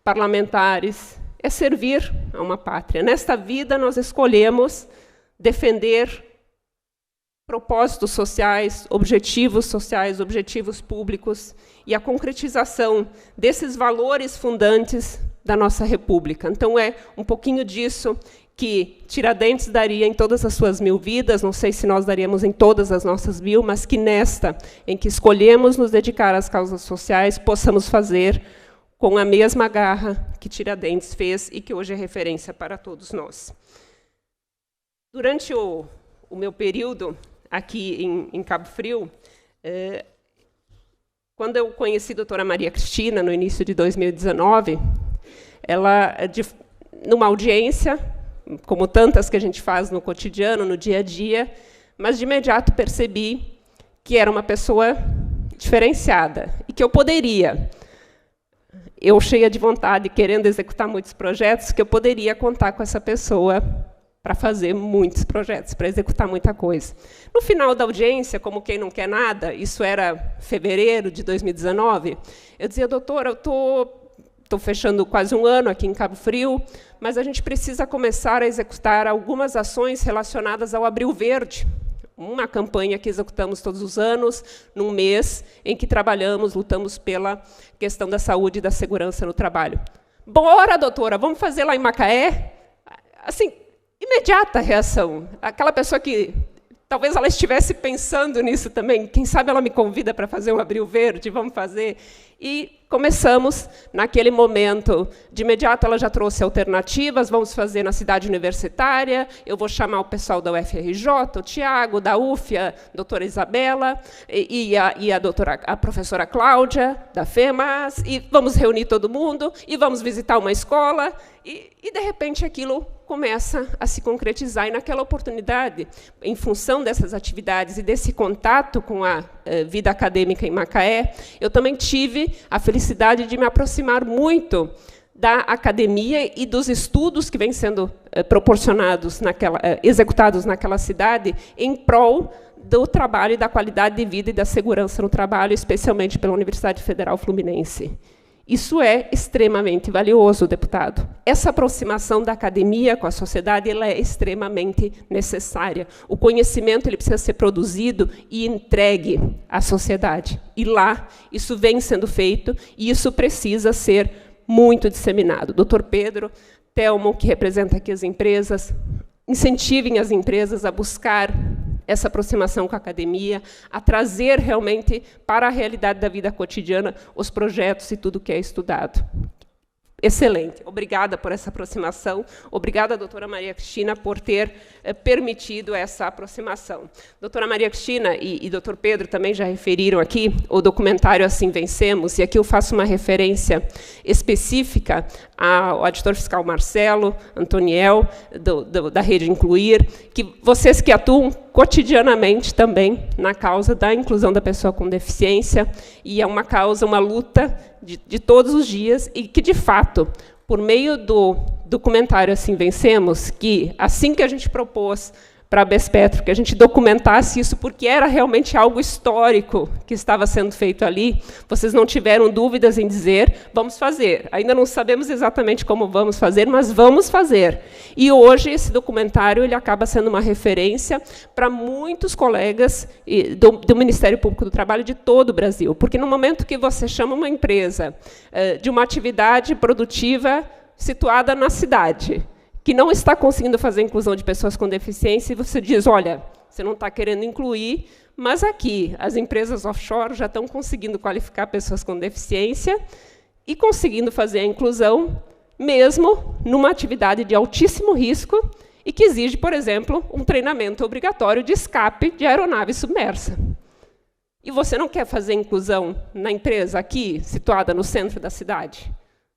parlamentares, é servir a uma pátria. Nesta vida, nós escolhemos defender propósitos sociais, objetivos públicos e a concretização desses valores fundantes da nossa República. Então, é um pouquinho disso que Tiradentes daria em todas as suas 1000 vidas, não sei se nós daríamos em todas as nossas 1000, mas que nesta, em que escolhemos nos dedicar às causas sociais, possamos fazer com a mesma garra que Tiradentes fez e que hoje é referência para todos nós. Durante o meu período aqui em Cabo Frio, quando eu conheci a doutora Maria Cristina, no início de 2019, ela, numa audiência, como tantas que a gente faz no cotidiano, no dia a dia, mas de imediato percebi que era uma pessoa diferenciada e que eu poderia, eu cheia de vontade, querendo executar muitos projetos, que eu poderia contar com essa pessoa para fazer muitos projetos, para executar muita coisa. No final da audiência, como quem não quer nada, isso era fevereiro de 2019, eu dizia, doutora, eu estou fechando quase um ano aqui em Cabo Frio, mas a gente precisa começar a executar algumas ações relacionadas ao Abril Verde, uma campanha que executamos todos os anos, num mês em que trabalhamos, lutamos pela questão da saúde e da segurança no trabalho. Bora, doutora, vamos fazer lá em Macaé? Assim, imediata reação. Aquela pessoa que talvez ela estivesse pensando nisso também, quem sabe ela me convida para fazer um Abril Verde, vamos fazer. E começamos, naquele momento, de imediato ela já trouxe alternativas, vamos fazer na cidade universitária, eu vou chamar o pessoal da UFRJ, o Tiago, da UFIA, a doutora Isabela, e a professora Cláudia, da FEMAS, e vamos reunir todo mundo, e vamos visitar uma escola, e de repente, aquilo começa a se concretizar. E, naquela oportunidade, em função dessas atividades e desse contato com a vida acadêmica em Macaé, eu também tive a felicidade de me aproximar muito da academia e dos estudos que vêm sendo executados naquela cidade em prol do trabalho e da qualidade de vida e da segurança no trabalho, especialmente pela Universidade Federal Fluminense. Isso é extremamente valioso, deputado. Essa aproximação da academia com a sociedade ela é extremamente necessária. O conhecimento ele precisa ser produzido e entregue à sociedade. E lá, isso vem sendo feito e isso precisa ser muito disseminado. Dr. Pedro, Telmo, que representa aqui as empresas, incentivem as empresas a buscar essa aproximação com a academia, a trazer realmente para a realidade da vida cotidiana os projetos e tudo que é estudado. Excelente. Obrigada por essa aproximação. Obrigada, doutora Maria Cristina, por ter permitido essa aproximação. Doutora Maria Cristina e doutor Pedro também já referiram aqui o documentário Assim Vencemos, e aqui eu faço uma referência específica ao auditor fiscal Marcelo Antoniel, da Rede Incluir, que vocês que atuam cotidianamente também na causa da inclusão da pessoa com deficiência, e é uma causa, uma luta de todos os dias, e que, de fato, por meio do documentário Assim Vencemos, que, assim que a gente propôs para a Bespetro, que a gente documentasse isso, porque era realmente algo histórico que estava sendo feito ali. Vocês não tiveram dúvidas em dizer, vamos fazer. Ainda não sabemos exatamente como vamos fazer, mas vamos fazer. E hoje esse documentário ele acaba sendo uma referência para muitos colegas do Ministério Público do Trabalho de todo o Brasil, porque no momento que você chama uma empresa de uma atividade produtiva situada na cidade, que não está conseguindo fazer a inclusão de pessoas com deficiência, e você diz, olha, você não está querendo incluir, mas aqui as empresas offshore já estão conseguindo qualificar pessoas com deficiência e conseguindo fazer a inclusão, mesmo numa atividade de altíssimo risco e que exige, por exemplo, um treinamento obrigatório de escape de aeronave submersa. E você não quer fazer inclusão na empresa aqui, situada no centro da cidade?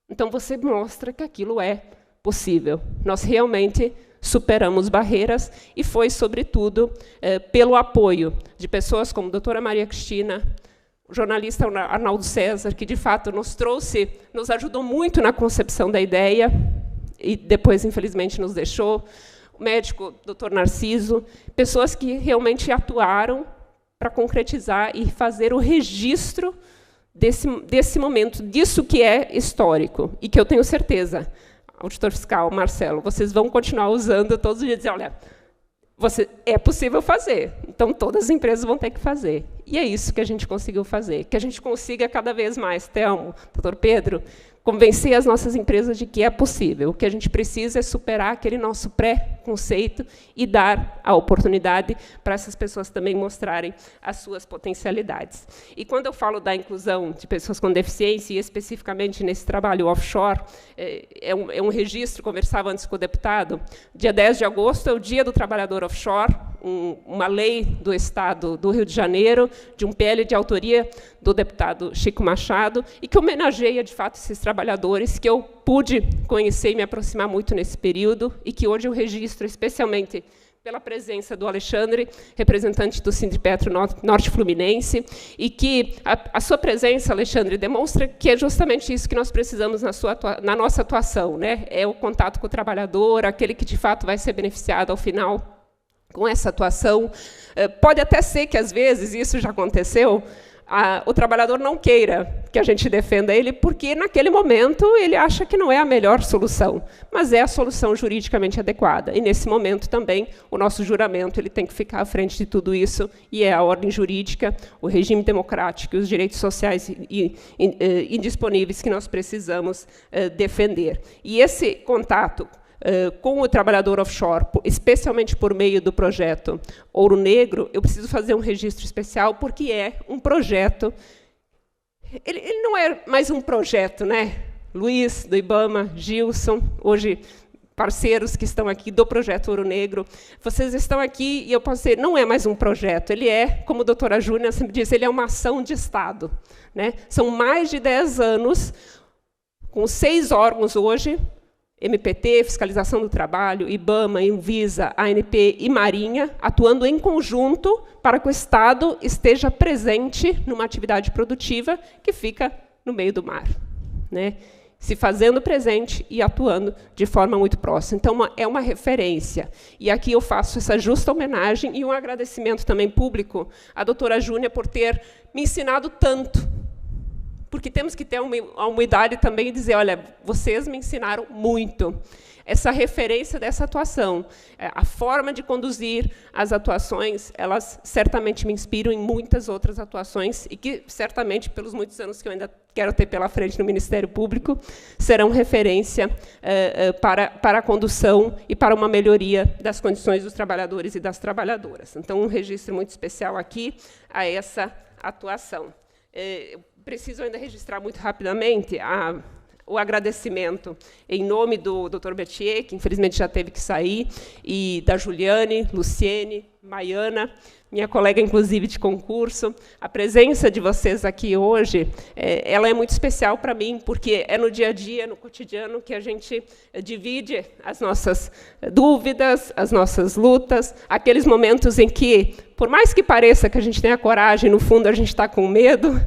Então, você mostra que aquilo é possível. Nós realmente superamos barreiras e foi, sobretudo, pelo apoio de pessoas como a doutora Maria Cristina, o jornalista Arnaldo César, que, de fato, nos ajudou muito na concepção da ideia e depois, infelizmente, nos deixou, o médico doutor Narciso, pessoas que realmente atuaram para concretizar e fazer o registro desse momento, disso que é histórico, e que eu tenho certeza, auditor fiscal, Marcelo, vocês vão continuar usando todos os dias, dizer, olha, é possível fazer, então todas as empresas vão ter que fazer. E é isso que a gente conseguiu fazer, que a gente consiga cada vez mais, Telmo, doutor Pedro, convencer as nossas empresas de que é possível. O que a gente precisa é superar aquele nosso pré-conceito e dar a oportunidade para essas pessoas também mostrarem as suas potencialidades. E quando eu falo da inclusão de pessoas com deficiência, e especificamente nesse trabalho offshore, é um registro, conversava antes com o deputado, dia 10 de agosto é o Dia do Trabalhador Offshore, uma lei do Estado do Rio de Janeiro, de um PL de autoria do deputado Chico Machado, e que homenageia, de fato, esses trabalhadores que eu pude conhecer e me aproximar muito nesse período, e que hoje eu registro especialmente pela presença do Alexandre, representante do Sindipetro Norte Fluminense, e que a sua presença, Alexandre, demonstra que é justamente isso que nós precisamos na nossa atuação, né? É o contato com o trabalhador, aquele que, de fato, vai ser beneficiado ao final com essa atuação. Pode até ser que, às vezes, isso já aconteceu, o trabalhador não queira que a gente defenda ele, porque, naquele momento, ele acha que não é a melhor solução, mas é a solução juridicamente adequada. E, nesse momento, também, o nosso juramento ele tem que ficar à frente de tudo isso, e é a ordem jurídica, o regime democrático e os direitos sociais indisponíveis que nós precisamos defender. E esse contato com o trabalhador offshore, especialmente por meio do projeto Ouro Negro, eu preciso fazer um registro especial, porque é um projeto. Ele não é mais um projeto, né? Luiz, do IBAMA, Gilson, hoje parceiros que estão aqui do projeto Ouro Negro, vocês estão aqui, e eu posso dizer, não é mais um projeto, ele é, como a doutora Júnia sempre diz, ele é uma ação de Estado, né? São mais de 10 anos, com 6 órgãos hoje, MPT, Fiscalização do Trabalho, IBAMA, Anvisa, ANP e Marinha, atuando em conjunto para que o Estado esteja presente numa atividade produtiva que fica no meio do mar, né? Se fazendo presente e atuando de forma muito próxima. Então, é uma referência. E aqui eu faço essa justa homenagem e um agradecimento também público à doutora Júnia por ter me ensinado tanto, porque temos que ter a humildade também e dizer, olha, vocês me ensinaram muito. Essa referência dessa atuação, a forma de conduzir as atuações, elas certamente me inspiram em muitas outras atuações e que, certamente, pelos muitos anos que eu ainda quero ter pela frente no Ministério Público, serão referência para a condução e para uma melhoria das condições dos trabalhadores e das trabalhadoras. Então, um registro muito especial aqui a essa atuação. Preciso ainda registrar muito rapidamente o agradecimento em nome do Dr. Bertier, que infelizmente já teve que sair, e da Juliane, Luciene, Maiana, minha colega, inclusive, de concurso. A presença de vocês aqui hoje, ela é muito especial para mim, porque é no dia a dia, no cotidiano, que a gente divide as nossas dúvidas, as nossas lutas, aqueles momentos em que, por mais que pareça que a gente tenha coragem, no fundo a gente está com medo,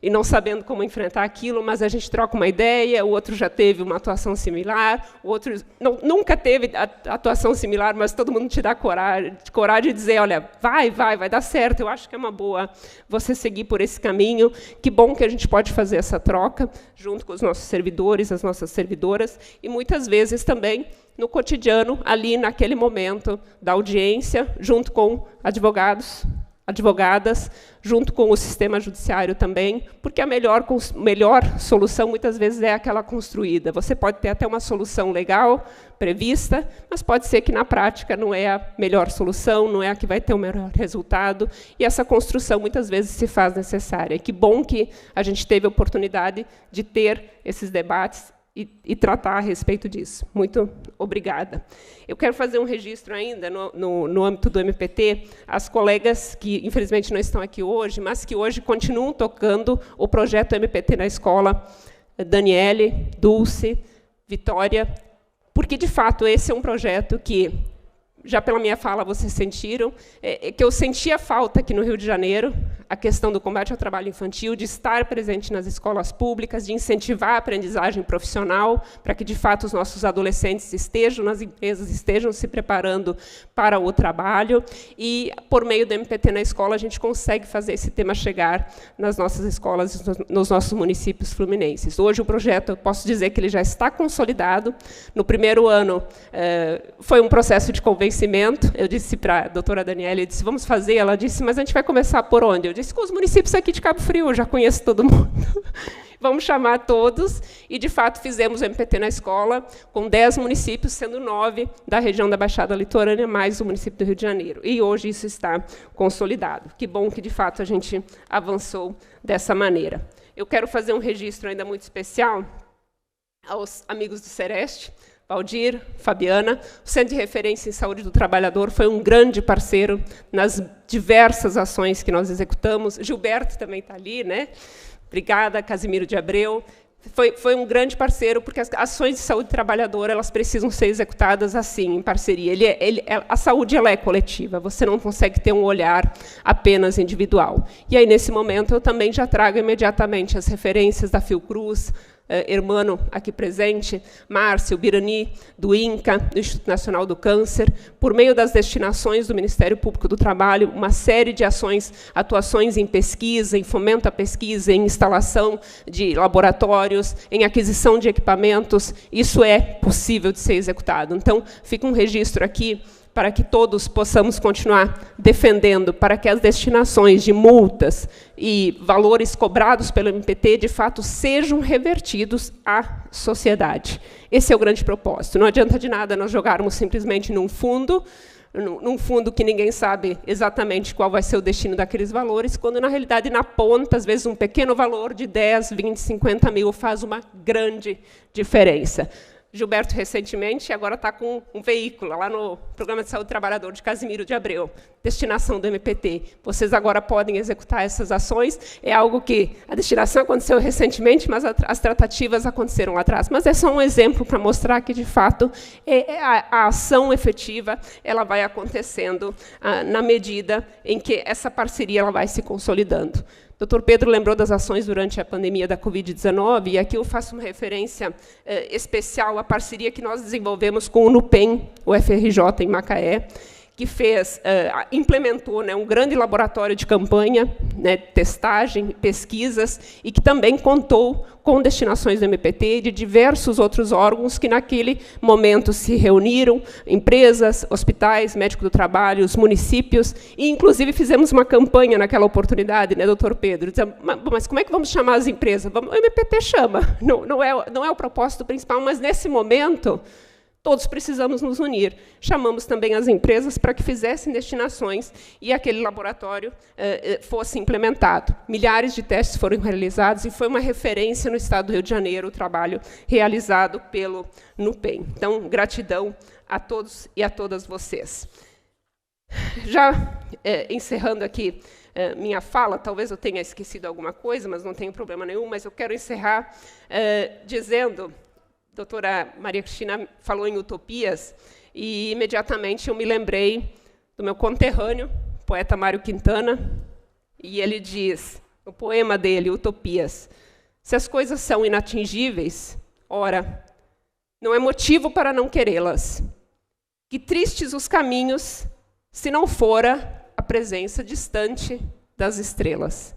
e não sabendo como enfrentar aquilo, mas a gente troca uma ideia, o outro já teve uma atuação similar, o outro nunca teve atuação similar, mas todo mundo te dá coragem de dizer, olha, vai dar certo, eu acho que é uma boa você seguir por esse caminho. Que bom que a gente pode fazer essa troca junto com os nossos servidores, as nossas servidoras, e muitas vezes também no cotidiano, ali naquele momento da audiência, junto com advogados, advogadas, junto com o sistema judiciário também, porque a melhor solução, muitas vezes, é aquela construída. Você pode ter até uma solução legal, prevista, mas pode ser que, na prática, não é a melhor solução, não é a que vai ter o melhor resultado, e essa construção, muitas vezes, se faz necessária. E que bom que a gente teve a oportunidade de ter esses debates e tratar a respeito disso. Muito obrigada. Eu quero fazer um registro ainda, no âmbito do MPT, as colegas que, infelizmente, não estão aqui hoje, mas que hoje continuam tocando o projeto MPT na escola, Daniele, Dulce, Vitória, porque, de fato, esse é um projeto que, já pela minha fala vocês sentiram, que eu sentia falta aqui no Rio de Janeiro, a questão do combate ao trabalho infantil, de estar presente nas escolas públicas, de incentivar a aprendizagem profissional, para que, de fato, os nossos adolescentes estejam nas empresas, estejam se preparando para o trabalho, e, por meio do MPT na escola, a gente consegue fazer esse tema chegar nas nossas escolas, nos nossos municípios fluminenses. Hoje, o projeto, eu posso dizer que ele já está consolidado. No primeiro ano, foi um processo de convencimento. Eu disse para a doutora Daniele, eu disse, vamos fazer. Ela disse, mas a gente vai começar por onde? Eu disse, com os municípios aqui de Cabo Frio, eu já conheço todo mundo. Vamos chamar todos, e, de fato, fizemos o MPT na escola, com 10 municípios, sendo 9 da região da Baixada Litorânea, mais o município do Rio de Janeiro. E hoje isso está consolidado. Que bom que, de fato, a gente avançou dessa maneira. Eu quero fazer um registro ainda muito especial aos amigos do Sereste, Valdir, Fabiana. O Centro de Referência em Saúde do Trabalhador foi um grande parceiro nas diversas ações que nós executamos. Gilberto também está ali, né? Obrigada, Casimiro de Abreu. Foi um grande parceiro, porque as ações de saúde do trabalhador, elas precisam ser executadas assim, em parceria. A saúde, ela é coletiva, você não consegue ter um olhar apenas individual. E aí, nesse momento, eu também já trago imediatamente as referências da Fiocruz, Hermano, aqui presente, Márcio, Birani, do INCA, do Instituto Nacional do Câncer, por meio das destinações do Ministério Público do Trabalho, uma série de ações, atuações em pesquisa, em fomento à pesquisa, em instalação de laboratórios, em aquisição de equipamentos. Isso é possível de ser executado. Então, fica um registro aqui para que todos possamos continuar defendendo, para que as destinações de multas e valores cobrados pelo MPT, de fato, sejam revertidos à sociedade. Esse é o grande propósito. Não adianta de nada nós jogarmos simplesmente num fundo que ninguém sabe exatamente qual vai ser o destino daqueles valores, quando, na realidade, na ponta, às vezes, um pequeno valor de 10, 20, 50 mil faz uma grande diferença. Gilberto, recentemente, agora está com um veículo lá no Programa de Saúde do Trabalhador de Casimiro de Abreu, destinação do MPT. Vocês agora podem executar essas ações. É algo que a destinação aconteceu recentemente, mas as tratativas aconteceram lá atrás. Mas é só um exemplo para mostrar que, de fato, a ação efetiva ela vai acontecendo na medida em que essa parceria ela vai se consolidando. O Dr. Pedro lembrou das ações durante a pandemia da Covid-19, e aqui eu faço uma referência especial à parceria que nós desenvolvemos com o NUPEM, o FRJ, em Macaé, que implementou, né, um grande laboratório de campanha, né, testagem, pesquisas, e que também contou com destinações do MPT e de diversos outros órgãos que, naquele momento, se reuniram, empresas, hospitais, médico do trabalho, os municípios, e, inclusive, fizemos uma campanha naquela oportunidade, né, doutor Pedro, dizendo, mas como é que vamos chamar as empresas? O MPT chama, não é o propósito principal, mas, nesse momento, todos precisamos nos unir. Chamamos também as empresas para que fizessem destinações e aquele laboratório fosse implementado. Milhares de testes foram realizados e foi uma referência no estado do Rio de Janeiro o trabalho realizado pelo NUPEM. Então, gratidão a todos e a todas vocês. Já encerrando aqui minha fala, talvez eu tenha esquecido alguma coisa, mas não tenho problema nenhum, mas eu quero encerrar dizendo... A doutora Maria Cristina falou em utopias, e imediatamente eu me lembrei do meu conterrâneo, poeta Mário Quintana, e ele diz, o poema dele, Utopias. Se as coisas são inatingíveis, ora, não é motivo para não querê-las. Que tristes os caminhos, se não fora a presença distante das estrelas.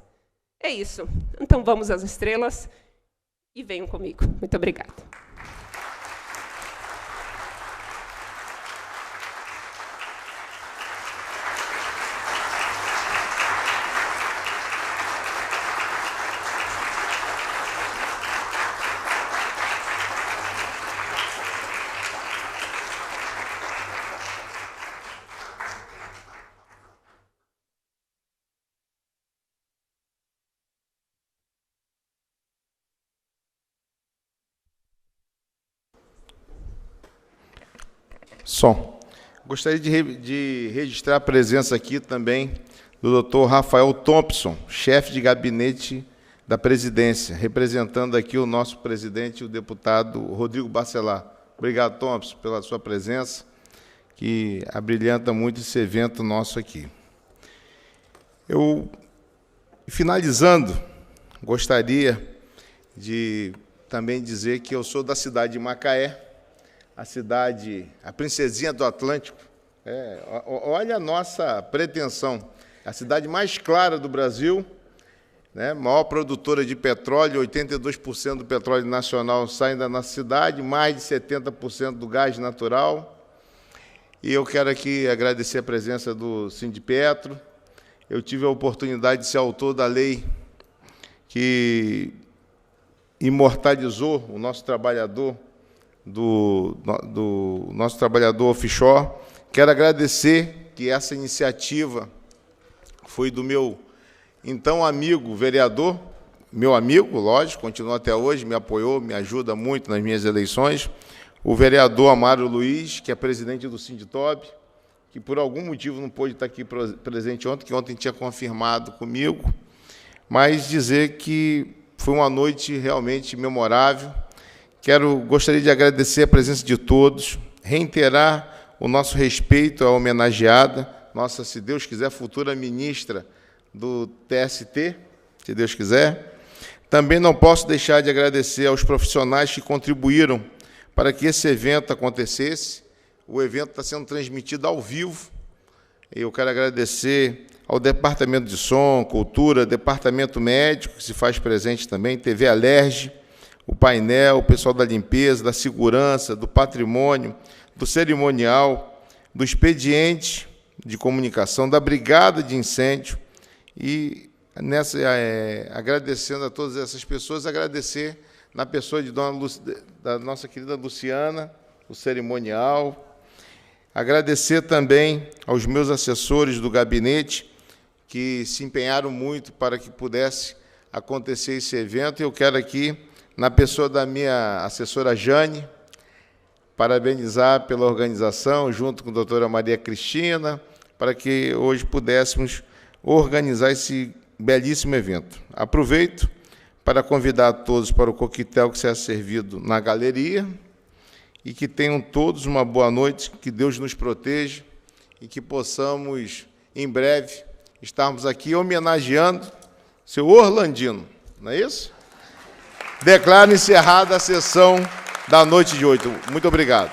É isso. Então vamos às estrelas e venham comigo. Muito obrigada. Som. Gostaria de registrar a presença aqui também do Dr. Rafael Thompson, chefe de gabinete da presidência, representando aqui o nosso presidente, o deputado Rodrigo Bacelar. Obrigado, Thompson, pela sua presença, que abrilhanta muito esse evento nosso aqui. Eu, finalizando, gostaria de também dizer que eu sou da cidade de Macaé, a cidade, a princesinha do Atlântico. Olha a nossa pretensão. A cidade mais clara do Brasil, né, maior produtora de petróleo, 82% do petróleo nacional sai da nossa cidade, mais de 70% do gás natural. E eu quero aqui agradecer a presença do Sindipetro. Eu tive a oportunidade de ser autor da lei que imortalizou o nosso trabalhador, do nosso trabalhador offshore. Quero agradecer que essa iniciativa foi do meu então amigo vereador, meu amigo, lógico, continua até hoje, me apoiou, me ajuda muito nas minhas eleições, o vereador Amaro Luiz, que é presidente do Sinditob, que por algum motivo não pôde estar aqui presente ontem, que ontem tinha confirmado comigo, mas dizer que foi uma noite realmente memorável. Gostaria de agradecer a presença de todos, reiterar o nosso respeito à homenageada, nossa, se Deus quiser, futura ministra do TST, se Deus quiser. Também não posso deixar de agradecer aos profissionais que contribuíram para que esse evento acontecesse. O evento está sendo transmitido ao vivo. Eu quero agradecer ao Departamento de Som, Cultura, Departamento Médico, que se faz presente também, TV Alerj, o painel, o pessoal da limpeza, da segurança, do patrimônio, do cerimonial, do expediente de comunicação, da brigada de incêndio, e agradecendo a todas essas pessoas, agradecer na pessoa da nossa querida Luciana, o cerimonial, agradecer também aos meus assessores do gabinete, que se empenharam muito para que pudesse acontecer esse evento. Eu quero aqui, na pessoa da minha assessora Jane, parabenizar pela organização, junto com a doutora Maria Cristina, para que hoje pudéssemos organizar esse belíssimo evento. Aproveito para convidar a todos para o coquetel que será servido na galeria, e que tenham todos uma boa noite, que Deus nos proteja e que possamos, em breve, estarmos aqui homenageando seu Orlandino, não é isso? Declaro encerrada a sessão da noite de hoje. Muito obrigado.